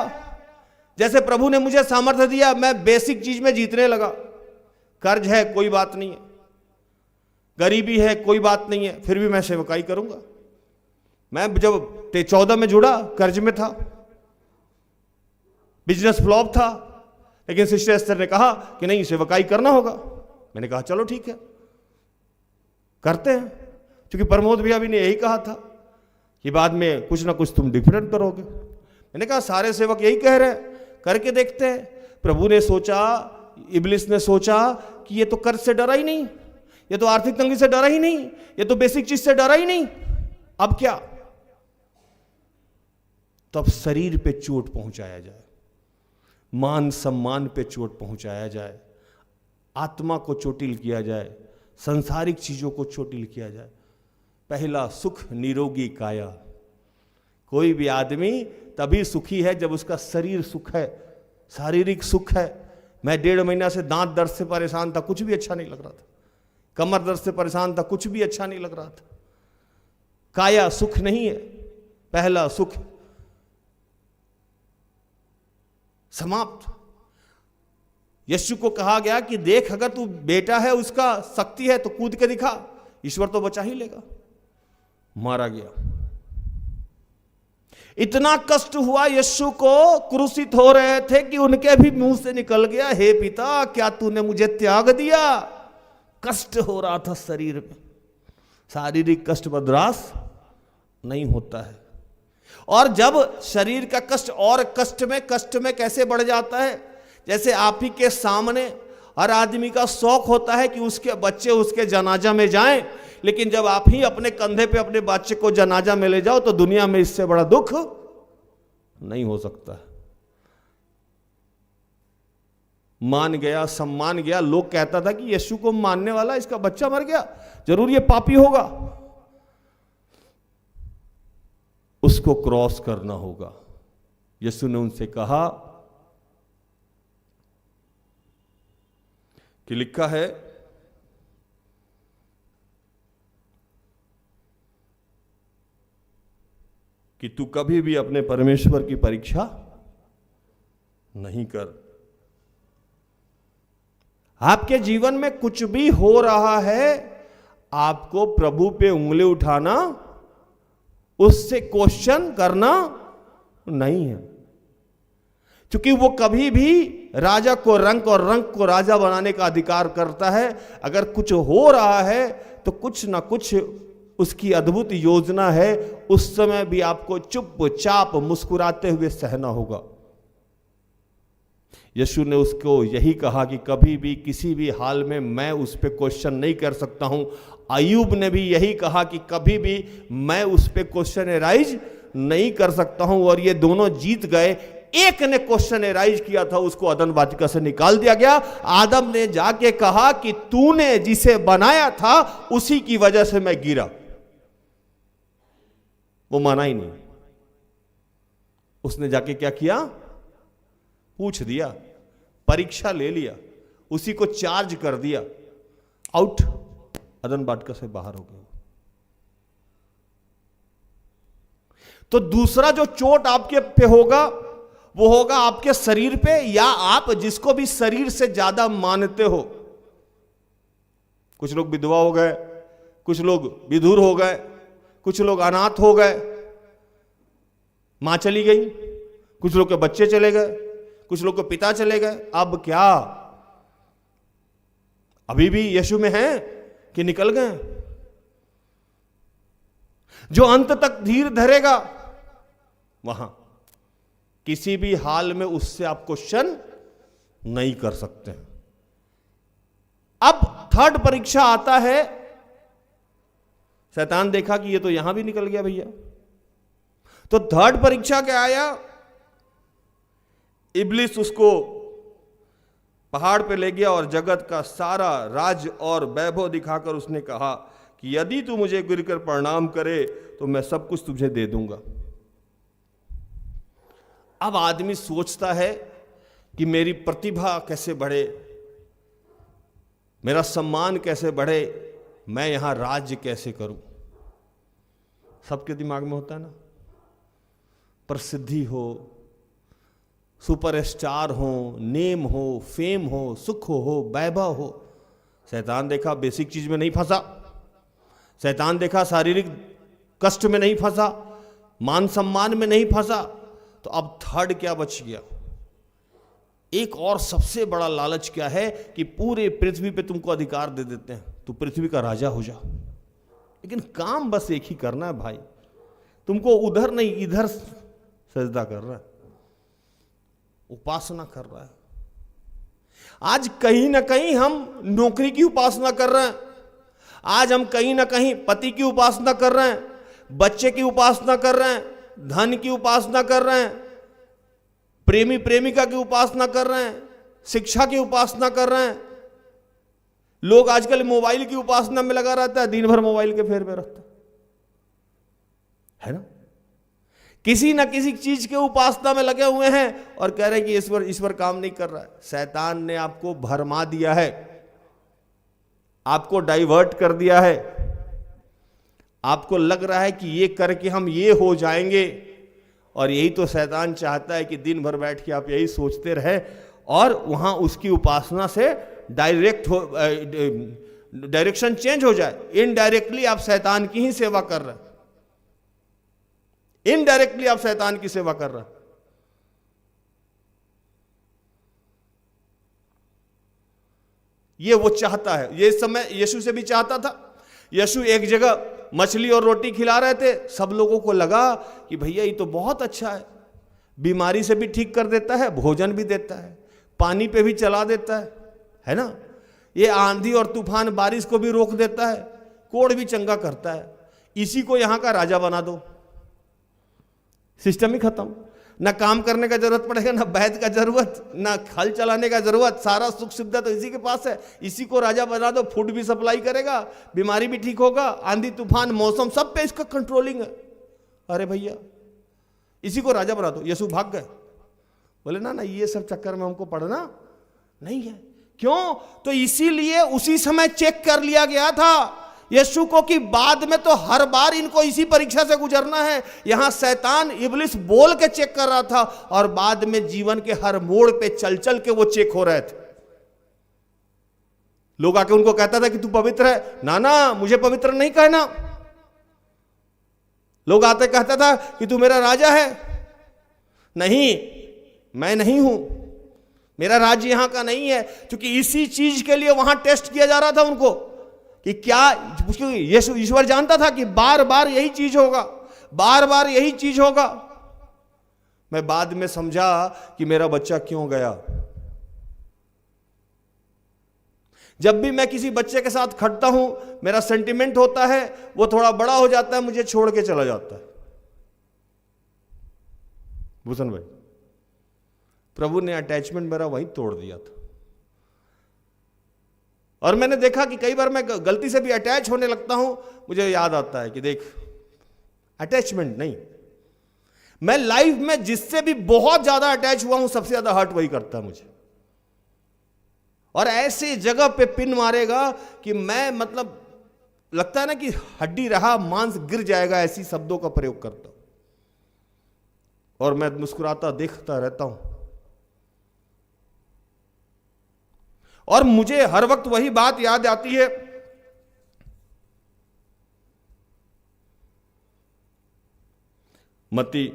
Speaker 7: जैसे प्रभु ने मुझे सामर्थ्य दिया, मैं बेसिक चीज में जीतने लगा। कर्ज है कोई बात नहीं है, गरीबी है कोई बात नहीं है, फिर भी मैं सेवकाई करूंगा। मैं जब 14 में जुड़ा कर्ज में था, बिजनेस फ्लॉप था, लेकिन सिस्टर एस्तर ने कहा कि नहीं सेवकाई करना होगा। मैंने कहा चलो ठीक है करते हैं, क्योंकि प्रमोद भैया भी ने यही कहा था कि बाद में कुछ ना कुछ तुम डिफरेंट करोगे। मैंने कहा सारे सेवक यही कह रहे हैं, करके देखते हैं। प्रभु ने सोचा, इब्लिस ने सोचा कि ये तो कर्ज से डरा ही नहीं, ये तो आर्थिक तंगी से डरा ही नहीं, ये तो बेसिक चीज से डरा ही नहीं, अब क्या? तब शरीर पे चोट पहुंचाया जाए, मान सम्मान पे चोट पहुंचाया जाए, आत्मा को चोटिल किया जाए, संसारिक चीजों को चोटिल किया जाए। पहला सुख निरोगी काया। कोई भी आदमी तभी सुखी है जब उसका शरीर सुख है, शारीरिक सुख है। मैं 1.5 महीना से दांत दर्द से परेशान था, कुछ भी अच्छा नहीं लग रहा था। कमर दर्द से परेशान था, कुछ भी अच्छा नहीं लग रहा था। काया सुख नहीं है, पहला सुख समाप्त। यीशु को कहा गया कि देख अगर तू बेटा है, उसका शक्ति है तो कूद के दिखा, ईश्वर तो बचा ही लेगा। मारा गया। इतना कष्ट हुआ यीशु को, क्रूसित हो रहे थे कि उनके भी मुंह से निकल गया, हे पिता क्या तूने मुझे त्याग दिया। कष्ट हो रहा था शरीर में। शारीरिक कष्ट बर्दाश्त नहीं होता है, और जब शरीर का कष्ट और कष्ट में कैसे बढ़ जाता है। जैसे आप ही के सामने हर आदमी का शौक होता है कि उसके बच्चे उसके जनाजा में जाएं, लेकिन जब आप ही अपने कंधे पे अपने बच्चे को जनाजा में ले जाओ तो दुनिया में इससे बड़ा दुख नहीं हो सकता। मान गया, सम्मान गया। लोग कहता था कि यीशु को मानने वाला, इसका बच्चा मर गया, जरूर ये पापी होगा, उसको क्रॉस करना होगा। यीशु ने उनसे कहा कि लिखा है कि तू कभी भी अपने परमेश्वर की परीक्षा नहीं कर। आपके जीवन में कुछ भी हो रहा है, आपको प्रभु पे उंगली उठाना, उससे क्वेश्चन करना नहीं है, क्योंकि वो कभी भी राजा को रंक और रंक को राजा बनाने का अधिकार करता है। अगर कुछ हो रहा है तो कुछ ना कुछ उसकी अद्भुत योजना है। उस समय भी आपको चुपचाप मुस्कुराते हुए सहना होगा। यीशु ने उसको यही कहा कि कभी भी किसी भी हाल में मैं उस पर क्वेश्चन नहीं कर सकता हूं। अय्यूब ने भी यही कहा कि कभी भी मैं उस पर क्वेश्चन एराइज नहीं कर सकता हूं, और ये दोनों जीत गए। एक ने क्वेश्चन एराइज किया था, उसको अदन वाटिका से निकाल दिया गया। आदम ने जाके कहा कि तूने जिसे बनाया था उसी की वजह से मैं गिरा। वो माना ही नहीं। उसने जाके क्या किया? पूछ दिया, परीक्षा ले लिया, उसी को चार्ज कर दिया, आउट, अदन वाटिका से बाहर हो गया। तो दूसरा जो चोट आपके पे होगा वो होगा आपके शरीर पे, या आप जिसको भी शरीर से ज्यादा मानते हो। कुछ लोग विधवा हो गए, कुछ लोग विधुर हो गए, कुछ लोग अनाथ हो गए, मां चली गई, कुछ लोग के बच्चे चले गए, कुछ लोग के पिता चले गए। अब क्या अभी भी यीशु में हैं कि निकल गए? जो अंत तक धीर धरेगा वहां किसी भी हाल में उससे आप क्वेश्चन नहीं कर सकते। अब थर्ड परीक्षा आता है। शैतान देखा कि ये तो यहां भी निकल गया भैया, तो थर्ड परीक्षा क्या आया? इब्लिस उसको पहाड़ पे ले गया और जगत का सारा राज और वैभव दिखाकर उसने कहा कि यदि तू मुझे गिरकर प्रणाम करे तो मैं सब कुछ तुझे दे दूंगा। अब आदमी सोचता है कि मेरी प्रतिभा कैसे बढ़े, मेरा सम्मान कैसे बढ़े, मैं यहां राज्य कैसे करूं। सबके दिमाग में होता है ना, प्रसिद्धि हो, सुपरस्टार हो, नेम हो, फेम हो, सुख हो, वैभव हो। शैतान देखा बेसिक चीज में नहीं फंसा, शैतान देखा शारीरिक कष्ट में नहीं फंसा, मान सम्मान में नहीं फंसा, तो अब थर्ड क्या बच गया? एक और सबसे बड़ा लालच क्या है कि पूरे पृथ्वी पे तुमको अधिकार दे देते हैं, तू पृथ्वी का राजा हो जा। लेकिन काम बस एक ही करना है भाई, तुमको उधर नहीं इधर सजदा कर रहा है, उपासना कर रहा है। आज कहीं ना कहीं हम नौकरी की उपासना कर रहे हैं, आज हम कहीं ना कहीं पति की उपासना कर रहे हैं, बच्चे की उपासना कर रहे हैं, धन की उपासना कर रहे हैं, प्रेमी प्रेमिका की उपासना कर रहे हैं, शिक्षा की उपासना कर रहे हैं। लोग आजकल मोबाइल की उपासना में लगा रहता है, दिन भर मोबाइल के फेर में रहता है ना। किसी ना किसी चीज के उपासना में लगे हुए हैं और कह रहे हैं कि ईश्वर काम नहीं कर रहा है। शैतान ने आपको भरमा दिया है, आपको डाइवर्ट कर दिया है, आपको लग रहा है कि ये करके हम ये हो जाएंगे, और यही तो शैतान चाहता है कि दिन भर बैठ के आप यही सोचते रहे और वहां उसकी उपासना से डायरेक्शन चेंज हो जाए। इनडायरेक्टली आप शैतान की ही सेवा कर रहे हैं, इनडायरेक्टली आप शैतान की सेवा कर रहे हैं। ये वो चाहता है, ये समय यीशु से भी चाहता था। यीशु एक जगह मछली और रोटी खिला रहे थे, सब लोगों को लगा कि भैया ये तो बहुत अच्छा है, बीमारी से भी ठीक कर देता है, भोजन भी देता है, पानी पे भी चला देता है ना, ये आंधी और तूफान बारिश को भी रोक देता है, कोड़ भी चंगा करता है, इसी को यहां का राजा बना दो, सिस्टम ही खत्म। ना काम करने का जरूरत पड़ेगा, ना वैद्य का जरूरत, ना हल चलाने का जरूरत, सारा सुख सुविधा तो इसी के पास है, इसी को राजा बना दो, फूड भी सप्लाई करेगा, बीमारी भी ठीक होगा, आंधी तूफान मौसम सब पे इसका कंट्रोलिंग है। अरे भैया इसी को राजा बना दो। यीशु भाग गए, बोले ना ना ये सब चक्कर में हमको पढ़ना नहीं है। क्यों? तो इसीलिए उसी समय चेक कर लिया गया था यीशु को कि बाद में तो हर बार इनको इसी परीक्षा से गुजरना है। यहां शैतान इब्लिस बोल के चेक कर रहा था और बाद में जीवन के हर मोड़ पे चल चल के वो चेक हो रहे थे। लोग आके उनको कहता था कि तू पवित्र है, ना ना मुझे पवित्र नहीं कहना। लोग आते कहता था कि तू मेरा राजा है, नहीं मैं नहीं हूं, मेरा राज्य यहां का नहीं है। क्योंकि इसी चीज के लिए वहां टेस्ट किया जा रहा था उनको कि क्या, यीशु ईश्वर जानता था कि बार बार यही चीज होगा, बार बार यही चीज होगा। मैं बाद में समझा कि मेरा बच्चा क्यों गया। जब भी मैं किसी बच्चे के साथ खटता हूं, मेरा सेंटिमेंट होता है, वो थोड़ा बड़ा हो जाता है, मुझे छोड़ के चला जाता है। भूषण भाई, प्रभु ने अटैचमेंट मेरा वहीं तोड़ दिया था। और मैंने देखा कि कई बार मैं गलती से भी अटैच होने लगता हूं, मुझे याद आता है कि देख अटैचमेंट नहीं, मैं लाइफ में जिससे भी बहुत ज्यादा अटैच हुआ हूं, सबसे ज्यादा हर्ट वही करता है मुझे, और ऐसे जगह पे पिन मारेगा कि मैं मतलब लगता है ना कि हड्डी रहा मांस गिर जाएगा, ऐसी शब्दों का प्रयोग करता हूं। और मैं मुस्कुराता देखता रहता हूं। और मुझे हर वक्त वही बात याद आती है, मत्ती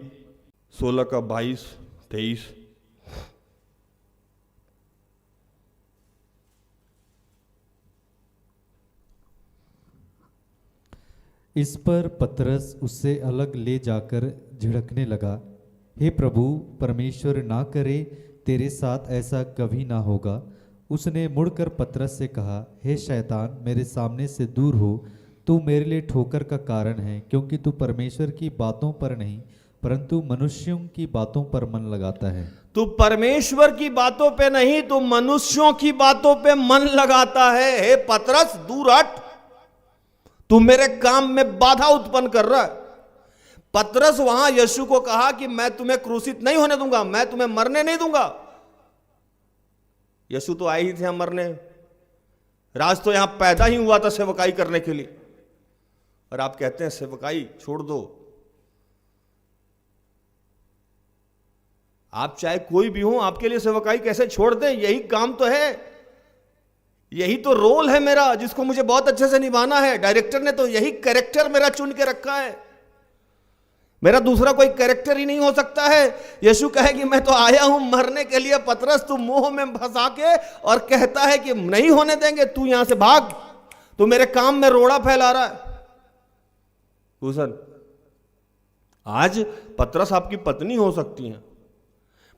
Speaker 7: 16 का 22-23।
Speaker 1: इस पर पतरस उससे अलग ले जाकर झिड़कने लगा, हे प्रभु, परमेश्वर ना करे, तेरे साथ ऐसा कभी ना होगा। उसने मुड़कर पतरस से कहा, हे शैतान, मेरे सामने से दूर हो, तू मेरे लिए ठोकर का कारण है, क्योंकि तू परमेश्वर की बातों पर नहीं परंतु मनुष्यों की बातों पर मन लगाता है।
Speaker 7: तू परमेश्वर की बातों पे नहीं, तू मनुष्यों की बातों पे मन लगाता है। हे पतरस, दूर हट, तू मेरे काम में बाधा उत्पन्न कर रहा है। पतरस वहां यीशु को कहा कि मैं तुम्हें क्रूसित नहीं होने दूंगा, मैं तुम्हें मरने नहीं दूंगा। यीशु तो आए ही थे मरने, राज तो यहां पैदा ही हुआ था सेवकाई करने के लिए, और आप कहते हैं सेवकाई छोड़ दो। आप चाहे कोई भी हो, आपके लिए सेवकाई कैसे छोड़ दें? यही काम तो है, यही तो रोल है मेरा, जिसको मुझे बहुत अच्छे से निभाना है। डायरेक्टर ने तो यही कैरेक्टर मेरा चुन के रखा है, मेरा दूसरा कोई कैरेक्टर ही नहीं हो सकता है। यीशु कहे कि मैं तो आया हूं मरने के लिए। पतरस, तू मोह में फंसा के और कहता है कि नहीं होने देंगे, तू यहां से भाग, तू मेरे काम में रोड़ा फैला रहा है। भूषण, आज पतरस आपकी पत्नी हो सकती है,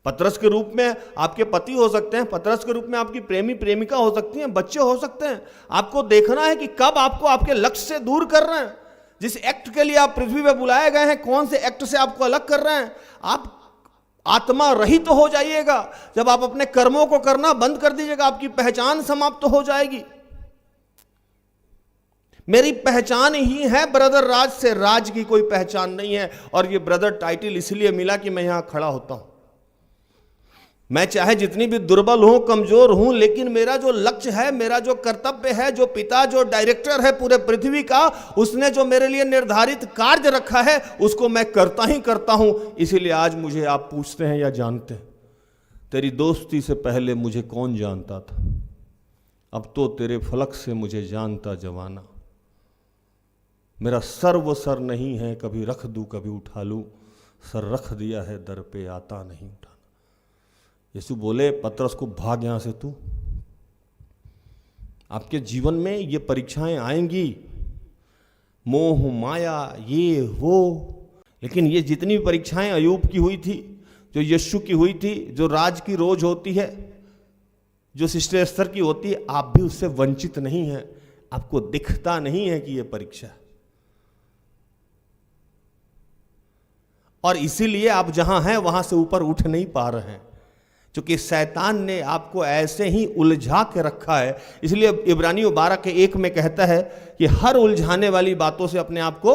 Speaker 7: पतरस के रूप में आपके पति हो सकते हैं, पतरस के रूप में आपकी प्रेमी प्रेमिका हो सकती हैं, बच्चे हो सकते हैं। आपको देखना है कि कब आपको आपके लक्ष्य से दूर कर रहे हैं। जिस एक्ट के लिए आप पृथ्वी पे बुलाए गए हैं, कौन से एक्ट से आपको अलग कर रहे हैं। आप आत्मा रहित तो हो जाइएगा। जब आप अपने कर्मों को करना बंद कर दीजिएगा, आपकी पहचान समाप्त हो जाएगी। मेरी पहचान ही है ब्रदर राज से, राज की कोई पहचान नहीं है। और ये ब्रदर टाइटल इसलिए मिला कि मैं यहां खड़ा होता हूं। मैं चाहे जितनी भी दुर्बल हूं, कमजोर हूं, लेकिन मेरा जो लक्ष्य है, मेरा जो कर्तव्य है, जो पिता, जो डायरेक्टर है पूरे पृथ्वी का, उसने जो मेरे लिए निर्धारित कार्य रखा है, उसको मैं करता ही करता हूं। इसीलिए आज मुझे आप पूछते हैं या जानते हैं, तेरी दोस्ती से पहले मुझे कौन जानता था, अब तो तेरे फलक से मुझे जानता जवाना। मेरा सर वो सर नहीं है, कभी रख दूं कभी उठा लूं, सर रख दिया है दर पे, आता नहीं उठाना। यीशु बोले पतरस को, भाग यहां से तू। आपके जीवन में ये परीक्षाएं आएंगी, मोह माया ये वो, लेकिन ये जितनी भी परीक्षाएं अयूब की हुई थी, जो यीशु की हुई थी, जो राज की रोज होती है, जो सिस्टर एस्थर की होती है, आप भी उससे वंचित नहीं हैं। आपको दिखता नहीं है कि यह परीक्षा है, और इसीलिए आप जहां हैं वहां से ऊपर उठ नहीं पा रहे हैं, क्योंकि शैतान ने आपको ऐसे ही उलझा के रखा है। इसलिए इब्रानियों 12:1 में कहता है कि हर उलझाने वाली बातों से अपने आप को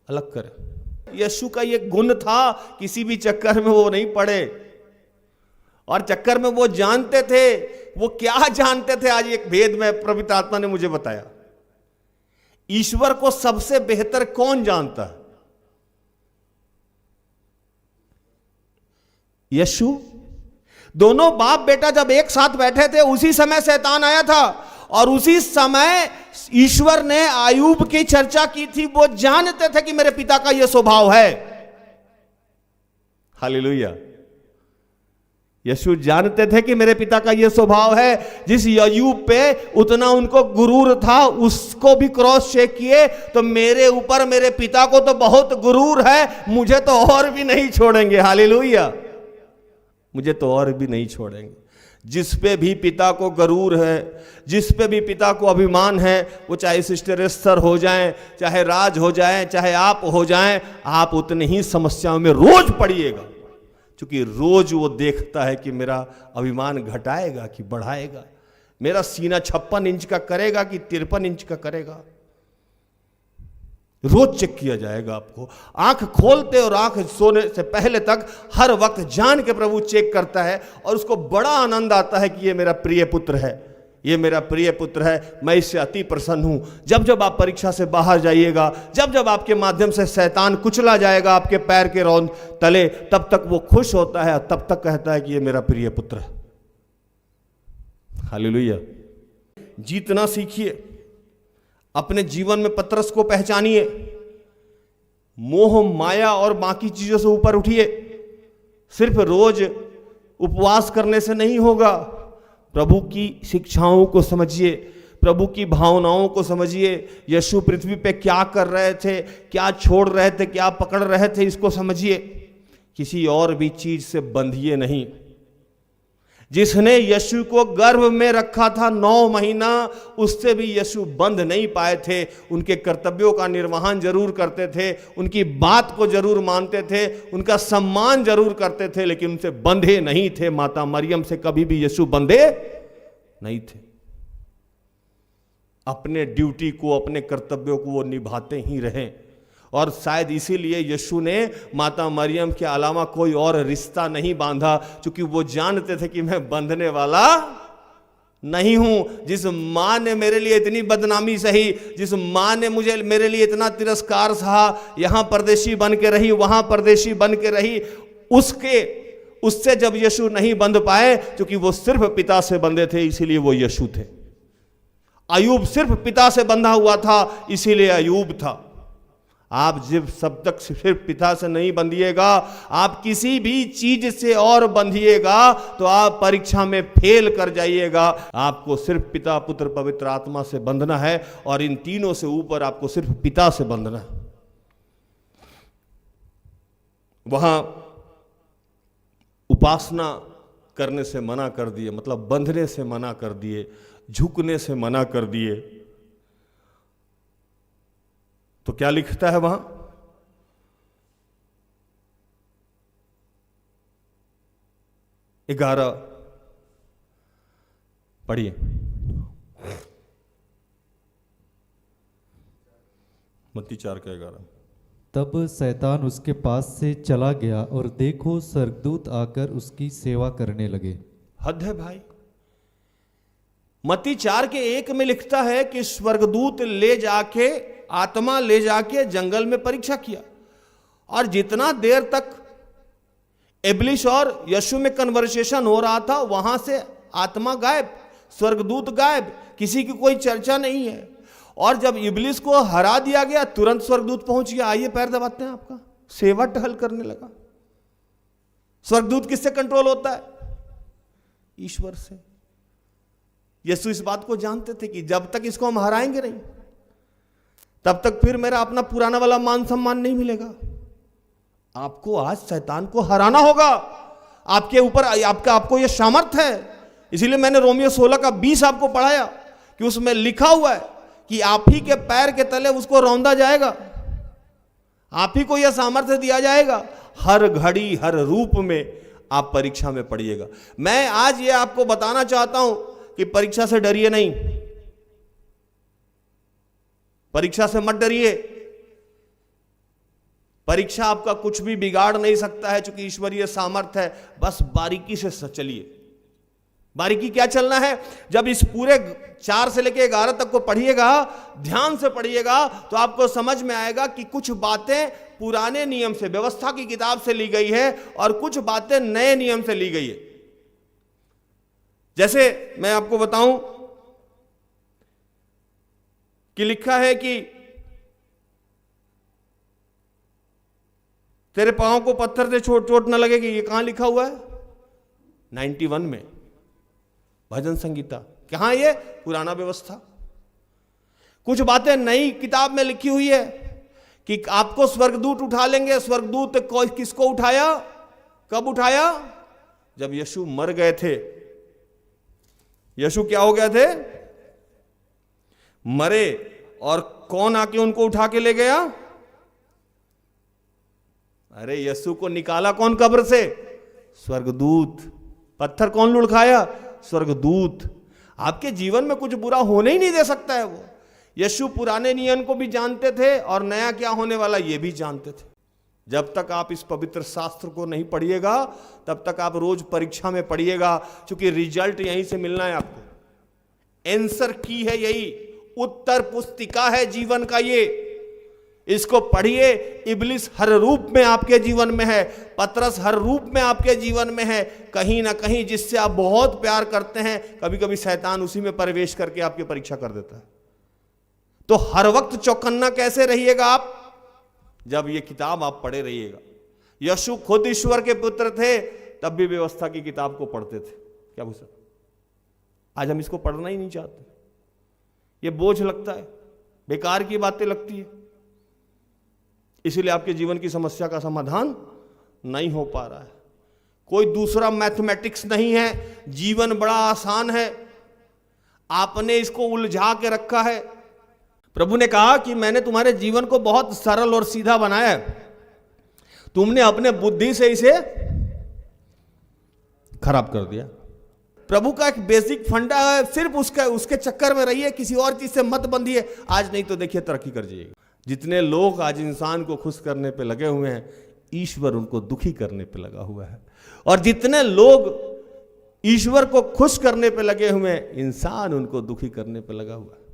Speaker 7: अलग करें। यीशु का ये गुण था, किसी भी चक्कर में वो नहीं पड़े, और चक्कर में वो जानते थे। वो क्या जानते थे? आज एक भेद में पवित्र आत्मा ने मुझे बताया। ईश्वर को सबसे बेहतर कौन जानता है? यीशु। दोनों बाप बेटा जब एक साथ बैठे थे, उसी समय शैतान आया था, और उसी समय ईश्वर ने आयूब की चर्चा की थी। वो जानते थे कि मेरे पिता का यह स्वभाव है। हालेलुया। यीशु जानते थे कि मेरे पिता का यह स्वभाव है। जिस आयूब पे उतना उनको गुरूर था, उसको भी क्रॉस चेक किए तो मेरे ऊपर, मेरे पिता को तो बहुत गुरूर है, मुझे तो और भी नहीं छोड़ेंगे। हालेलुया। मुझे तो और भी नहीं छोड़ेंगे। जिस पे भी पिता को गरूर है, जिस पे भी पिता को अभिमान है, वो चाहे सिस्टर एस्थर हो जाएं, चाहे राज हो जाएं, चाहे आप हो जाएं, आप उतनी ही समस्याओं में रोज पड़िएगा, क्योंकि रोज वो देखता है कि मेरा अभिमान घटाएगा कि बढ़ाएगा, मेरा सीना 56 इंच का करेगा कि 53 इंच का करेगा। रोज चेक किया जाएगा आपको। आंख खोलते और आंख सोने से पहले तक हर वक्त जान के प्रभु चेक करता है, और उसको बड़ा आनंद आता है कि ये मेरा प्रिय पुत्र है, ये मेरा प्रिय पुत्र है, मैं इससे अति प्रसन्न हूं। जब जब आप परीक्षा से बाहर जाइएगा, जब जब आपके माध्यम से शैतान कुचला जाएगा आपके पैर के रौंद तले, तब तक वो खुश होता है, तब तक कहता है कि ये मेरा प्रिय पुत्र है। हालेलुया। जीतना सीखिए, अपने जीवन में पतरस को पहचानिए, मोह माया और बाकी चीजों से ऊपर उठिए। सिर्फ रोज उपवास करने से नहीं होगा, प्रभु की शिक्षाओं को समझिए, प्रभु की भावनाओं को समझिए। यीशु पृथ्वी पे क्या कर रहे थे, क्या छोड़ रहे थे, क्या पकड़ रहे थे, इसको समझिए। किसी और भी चीज से बंधिए नहीं। जिसने यीशु को गर्भ में रखा था 9 महीना, उससे भी यीशु बंध नहीं पाए थे। उनके कर्तव्यों का निर्वहन जरूर करते थे, उनकी बात को जरूर मानते थे, उनका सम्मान जरूर करते थे, लेकिन उनसे बंधे नहीं थे। माता मरियम से कभी भी यीशु बंधे नहीं थे। अपने ड्यूटी को, अपने कर्तव्यों को वो निभाते ही रहे। और शायद इसीलिए यीशु ने माता मरियम के अलावा कोई और रिश्ता नहीं बांधा, क्योंकि वो जानते थे कि मैं बंधने वाला नहीं हूं। जिस मां ने मेरे लिए इतनी बदनामी सही, जिस मां ने मेरे लिए इतना तिरस्कार सहा, यहां परदेशी बन के रही, वहां परदेशी बन के रही, उससे जब यीशु नहीं बंध पाए, क्योंकि वो सिर्फ पिता से बंधे थे, इसीलिए वो यीशु थे। अयूब सिर्फ पिता से बंधा हुआ था, इसीलिए अयूब था। आप जब तक सिर्फ पिता से नहीं बंधिएगा, आप किसी भी चीज से और बंधिएगा तो आप परीक्षा में फेल कर जाइएगा। आपको सिर्फ पिता, पुत्र, पवित्र आत्मा से बंधना है, और इन तीनों से ऊपर आपको सिर्फ पिता से बंधना है। वहां उपासना करने से मना कर दिए, मतलब बंधने से मना कर दिए, झुकने से मना कर दिए। तो क्या लिखता है वहां? ग्यारह पढ़िए। मत्ती 4:11।
Speaker 1: तब शैतान उसके पास से चला गया और देखो स्वर्गदूत आकर उसकी सेवा करने लगे।
Speaker 7: हद है भाई। मत्ती 4:1 में लिखता है कि स्वर्गदूत ले जाके, आत्मा ले जाके जंगल में परीक्षा किया, और जितना देर तक इब्लिस और यीशु में कन्वर्सेशन हो रहा था, वहां से आत्मा गायब, स्वर्गदूत गायब, किसी की कोई चर्चा नहीं है। और जब इब्लिस को हरा दिया गया, तुरंत स्वर्गदूत पहुंच गया, आइए पैर दबाते हैं आपका, सेवा टहल करने लगा। स्वर्गदूत किससे कंट्रोल होता है? ईश्वर से। यीशु इस बात को जानते थे कि जब तक इसको हम हराएंगे नहीं, तब तक फिर मेरा अपना पुराना वाला मान सम्मान नहीं मिलेगा। आपको आज शैतान को हराना होगा। आपके ऊपर आपको यह सामर्थ्य है। इसीलिए मैंने रोमियो 16:20 आपको पढ़ाया कि उसमें लिखा हुआ है कि आप ही के पैर के तले उसको रौंदा जाएगा, आप ही को यह सामर्थ्य दिया जाएगा। हर घड़ी, हर रूप में आप परीक्षा में पढ़िएगा। मैं आज ये आपको बताना चाहता हूं कि परीक्षा से डरिए नहीं, परीक्षा से मत डरिए। परीक्षा आपका कुछ भी बिगाड़ नहीं सकता है, क्योंकि ईश्वरीय सामर्थ्य है। बस बारीकी से चलिए। बारीकी क्या चलना है? जब इस पूरे 4 से लेकर 11 तक को पढ़िएगा, ध्यान से पढ़िएगा, तो आपको समझ में आएगा कि कुछ बातें पुराने नियम से, व्यवस्था की किताब से ली गई है, और कुछ बातें नए नियम से ली गई है। जैसे मैं आपको बताऊं कि लिखा है कि तेरे पांव को पत्थर से चोट न लगेगी। ये कहां लिखा हुआ है? 91 में, भजन संगीता। कहां? ये पुराना व्यवस्था। कुछ बातें नई किताब में लिखी हुई है कि आपको स्वर्गदूत उठा लेंगे। स्वर्गदूत किसको उठाया? कब उठाया? जब यीशु मर गए थे। यीशु क्या हो गए थे? मरे। और कौन आके उनको उठा के ले गया? अरे यीशु को निकाला कौन कब्र से? स्वर्गदूत। पत्थर कौन लुढ़काया? स्वर्गदूत। आपके जीवन में कुछ बुरा होने ही नहीं दे सकता है वो। यीशु पुराने नियम को भी जानते थे और नया क्या होने वाला ये भी जानते थे। जब तक आप इस पवित्र शास्त्र को नहीं पढ़िएगा, तब तक आप रोज परीक्षा में पढ़िएगा, क्योंकि रिजल्ट यहीं से मिलना है आपको। आंसर की है यही, उत्तर पुस्तिका है जीवन का ये। इसको पढ़िए। इब्लिस हर रूप में आपके जीवन में है, पतरस हर रूप में आपके जीवन में है। कहीं ना कहीं जिससे आप बहुत प्यार करते हैं, कभी कभी शैतान उसी में प्रवेश करके आपकी परीक्षा कर देता है। तो हर वक्त चौकन्ना कैसे रहिएगा आप? जब ये किताब आप पढ़े रहिएगा। यीशु खुद ईश्वर के पुत्र थे, तब भी व्यवस्था की किताब को पढ़ते थे। क्या भूषण, आज हम इसको पढ़ना ही नहीं चाहते। ये बोझ लगता है, बेकार की बातें लगती है, इसीलिए आपके जीवन की समस्या का समाधान नहीं हो पा रहा है। कोई दूसरा मैथमेटिक्स नहीं है, जीवन बड़ा आसान है, आपने इसको उलझा के रखा है। प्रभु ने कहा कि मैंने तुम्हारे जीवन को बहुत सरल और सीधा बनाया है, तुमने अपने बुद्धि से इसे खराब कर दिया। प्रभु का एक बेसिक फंडा है, सिर्फ उसके चक्कर में रहिए, किसी और चीज से मत बंधिए। आज नहीं तो देखिए तरक्की कर जाइएगा। जितने लोग आज इंसान को खुश करने पे लगे हुए हैं, ईश्वर उनको दुखी करने पे लगा हुआ है। और जितने लोग ईश्वर को खुश करने पे लगे हुए हैं, इंसान उनको दुखी करने पे लगा हुआ है।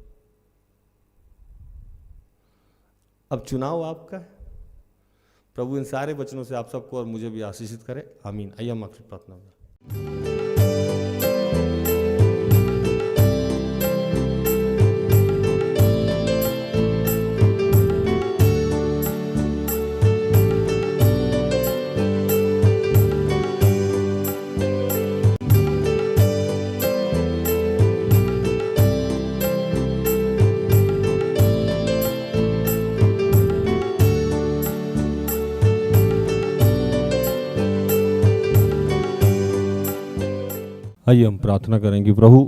Speaker 7: अब चुनाव आपका है। प्रभु इन सारे वचनों से आप सबको और मुझे भी आशीषित करे। आमीन। आइए हम आपसे प्रार्थना करें। आइए हम प्रार्थना करेंगे। प्रभु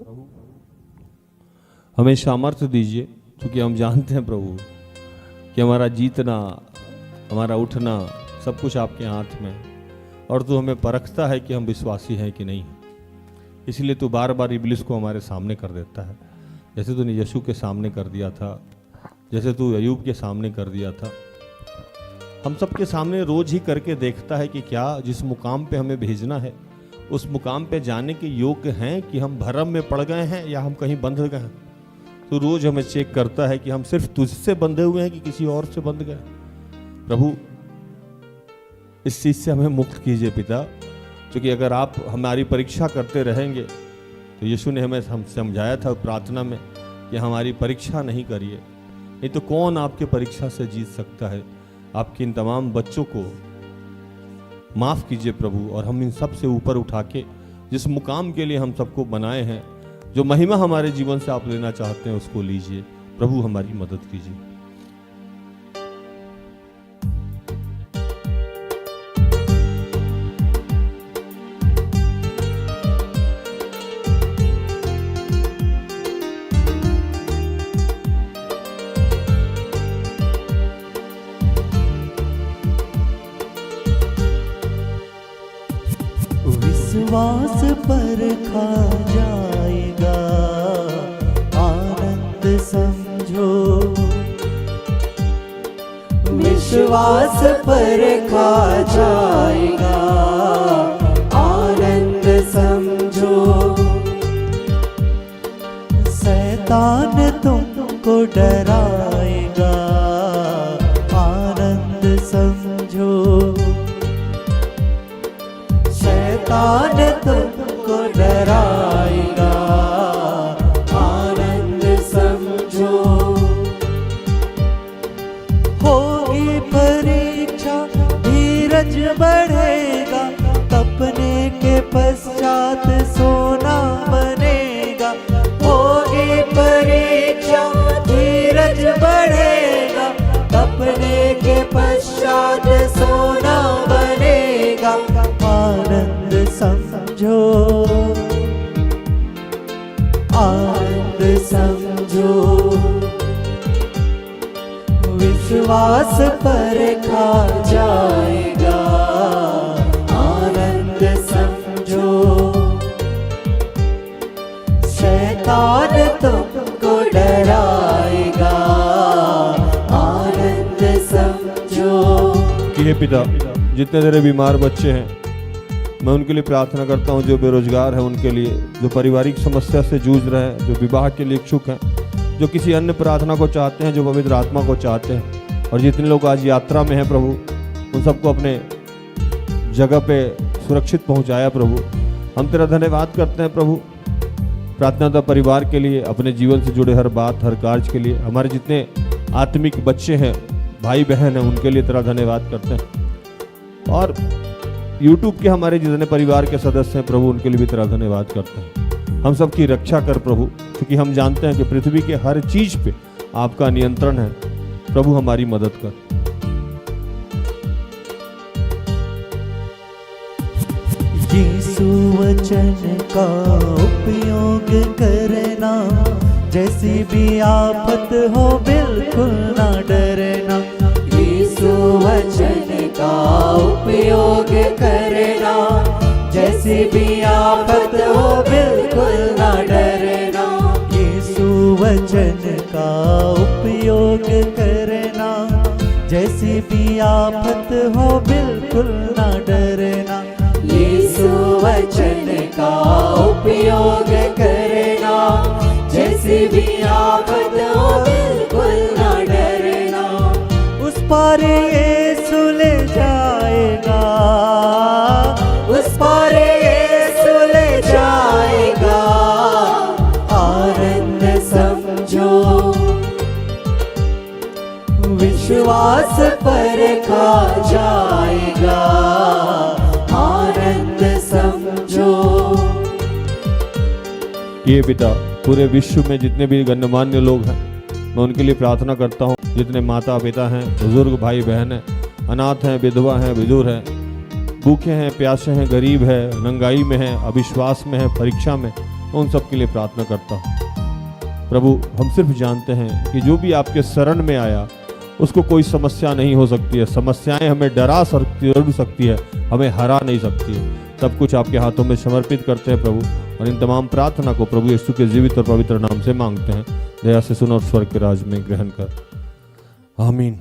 Speaker 7: हमें सामर्थ्य दीजिए, क्योंकि हम जानते हैं प्रभु कि हमारा जीतना, हमारा उठना सब कुछ आपके हाथ में, और तू हमें परखता है कि हम विश्वासी हैं कि नहीं। इसलिए तू बार बार इब्लिस को हमारे सामने कर देता है, जैसे तूने यीशु के सामने कर दिया था, जैसे तू अय्यूब के सामने कर दिया था। हम सबके सामने रोज ही करके देखता है कि क्या जिस मुकाम पे हमें भेजना है उस मुकाम पे जाने के योग्य हैं कि हम भरम में पड़ गए हैं या हम कहीं बंध गए हैं। तो रोज हमें चेक करता है कि हम सिर्फ तुझसे बंधे हुए हैं कि किसी और से बंध गए। प्रभु इस चीज से हमें मुक्त कीजिए पिता, क्योंकि अगर आप हमारी परीक्षा करते रहेंगे, तो यीशु ने हमें समझाया था प्रार्थना में कि हमारी परीक्षा नहीं करिए, नहीं तो कौन आपके परीक्षा से जीत सकता है। आपके इन तमाम बच्चों को माफ कीजिए प्रभु, और हम इन सब से ऊपर उठा के जिस मुकाम के लिए हम सबको बनाए हैं, जो महिमा हमारे जीवन से आप लेना चाहते हैं, उसको लीजिए प्रभु। हमारी मदद कीजिए।
Speaker 5: विश्वास पर खा जाएगा आनंद समझो, विश्वास पर खा जाएगा आनंद समझो। शैतान तुमको डराएगा आनंद समझो, शैतान तुमको डराएगा आनंद समझो। होगी परीक्षा धीरज बढ़ेगा, तपने के पश्चात सोना बनेगा। होगी परीक्षा धीरज बढ़ेगा, तपने के पश्चात सोना बनेगा। आनंद समझो, आनंद समझो, विश्वास पर खा जाएगा आनंद समझो। शैतान तुमको डराएगा आनंद समझो।
Speaker 6: कि हे पिता, जितने तेरे बीमार बच्चे हैं, मैं उनके लिए प्रार्थना करता हूँ जो बेरोजगार हैं उनके लिए, जो पारिवारिक समस्या से जूझ रहे हैं, जो विवाह के लिए इच्छुक हैं, जो किसी अन्य प्रार्थना को चाहते हैं, जो पवित्र आत्मा को चाहते हैं, और जितने लोग आज यात्रा में हैं प्रभु, उन सबको अपने जगह पे सुरक्षित पहुंचाया प्रभु। हम तेरा धन्यवाद करते हैं प्रभु प्रार्थना परिवार के लिए, अपने जीवन से जुड़े हर बात, हर कार्य के लिए। हमारे जितने आत्मिक बच्चे हैं, भाई बहन हैं, उनके लिए तेरा धन्यवाद करते हैं। और YouTube के हमारे जितने परिवार के सदस्य हैं प्रभु, उनके लिए भी तेरा धन्यवाद करते हैं। हम सबकी रक्षा कर प्रभु, क्योंकि हम जानते हैं कि पृथ्वी के हर चीज पे आपका नियंत्रण है। प्रभु हमारी मदद कर।
Speaker 5: यीशु वचन का उपयोग करना, जैसी भी आफत हो बिल्कुल ना डरना। यीशु वचन का उपयोग करना, जैसी भी आफत हो बिल्कुल ना डरना। यीशु वचन का उपयोग करना, जैसी भी आफत हो बिल्कुल ना डरना। यीशु वचन का उपयोग करना, जैसी भी आफत हो बिल्कुल ना डरना। उस पार यीशु ले जाएगा, उस पार यीशु ले जाएगा। आनंद समझो, विश्वास पर खा जाएगा। आनंद समझो।
Speaker 6: ये पिता, पूरे विश्व में जितने भी गण्यमान्य लोग हैं, मैं उनके लिए प्रार्थना करता हूँ। जितने माता पिता हैं, बुजुर्ग भाई बहन हैं, अनाथ हैं, विधवा हैं, विधुर हैं, भूखे हैं, प्यासे हैं, गरीब है, नंगाई में है, अविश्वास में है, परीक्षा में, उन सब के लिए प्रार्थना करता हूँ। प्रभु हम सिर्फ जानते हैं कि जो भी आपके शरण में आया उसको कोई समस्या नहीं हो सकती है। समस्याएं हमें डरा सकती है, हमें हरा नहीं सकती है। सब कुछ आपके हाथों में समर्पित करते हैं प्रभु, और इन तमाम प्रार्थना को प्रभु यीशु के जीवित और पवित्र नाम से मांगते हैं। दया से सुन और स्वर्ग के राज में ग्रहण कर, आमीन।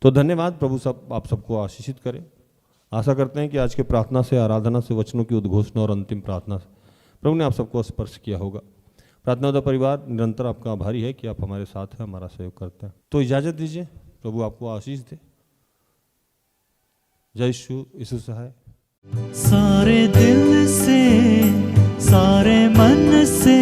Speaker 6: तो धन्यवाद प्रभु, सब आप सबको आशीषित करें। आशा करते हैं कि आज के प्रार्थना से, आराधना से, वचनों की उद्घोषणा और अंतिम प्रार्थना से प्रभु ने आप सबको स्पर्श किया होगा। प्रार्थना परिवार निरंतर आपका आभारी है कि आप हमारे साथ हैं, हमारा सहयोग करते हैं। तो इजाजत दीजिए, प्रभु आपको आशीष दे। जय यीशु सहाय।
Speaker 5: सारे दिल से, सारे मन से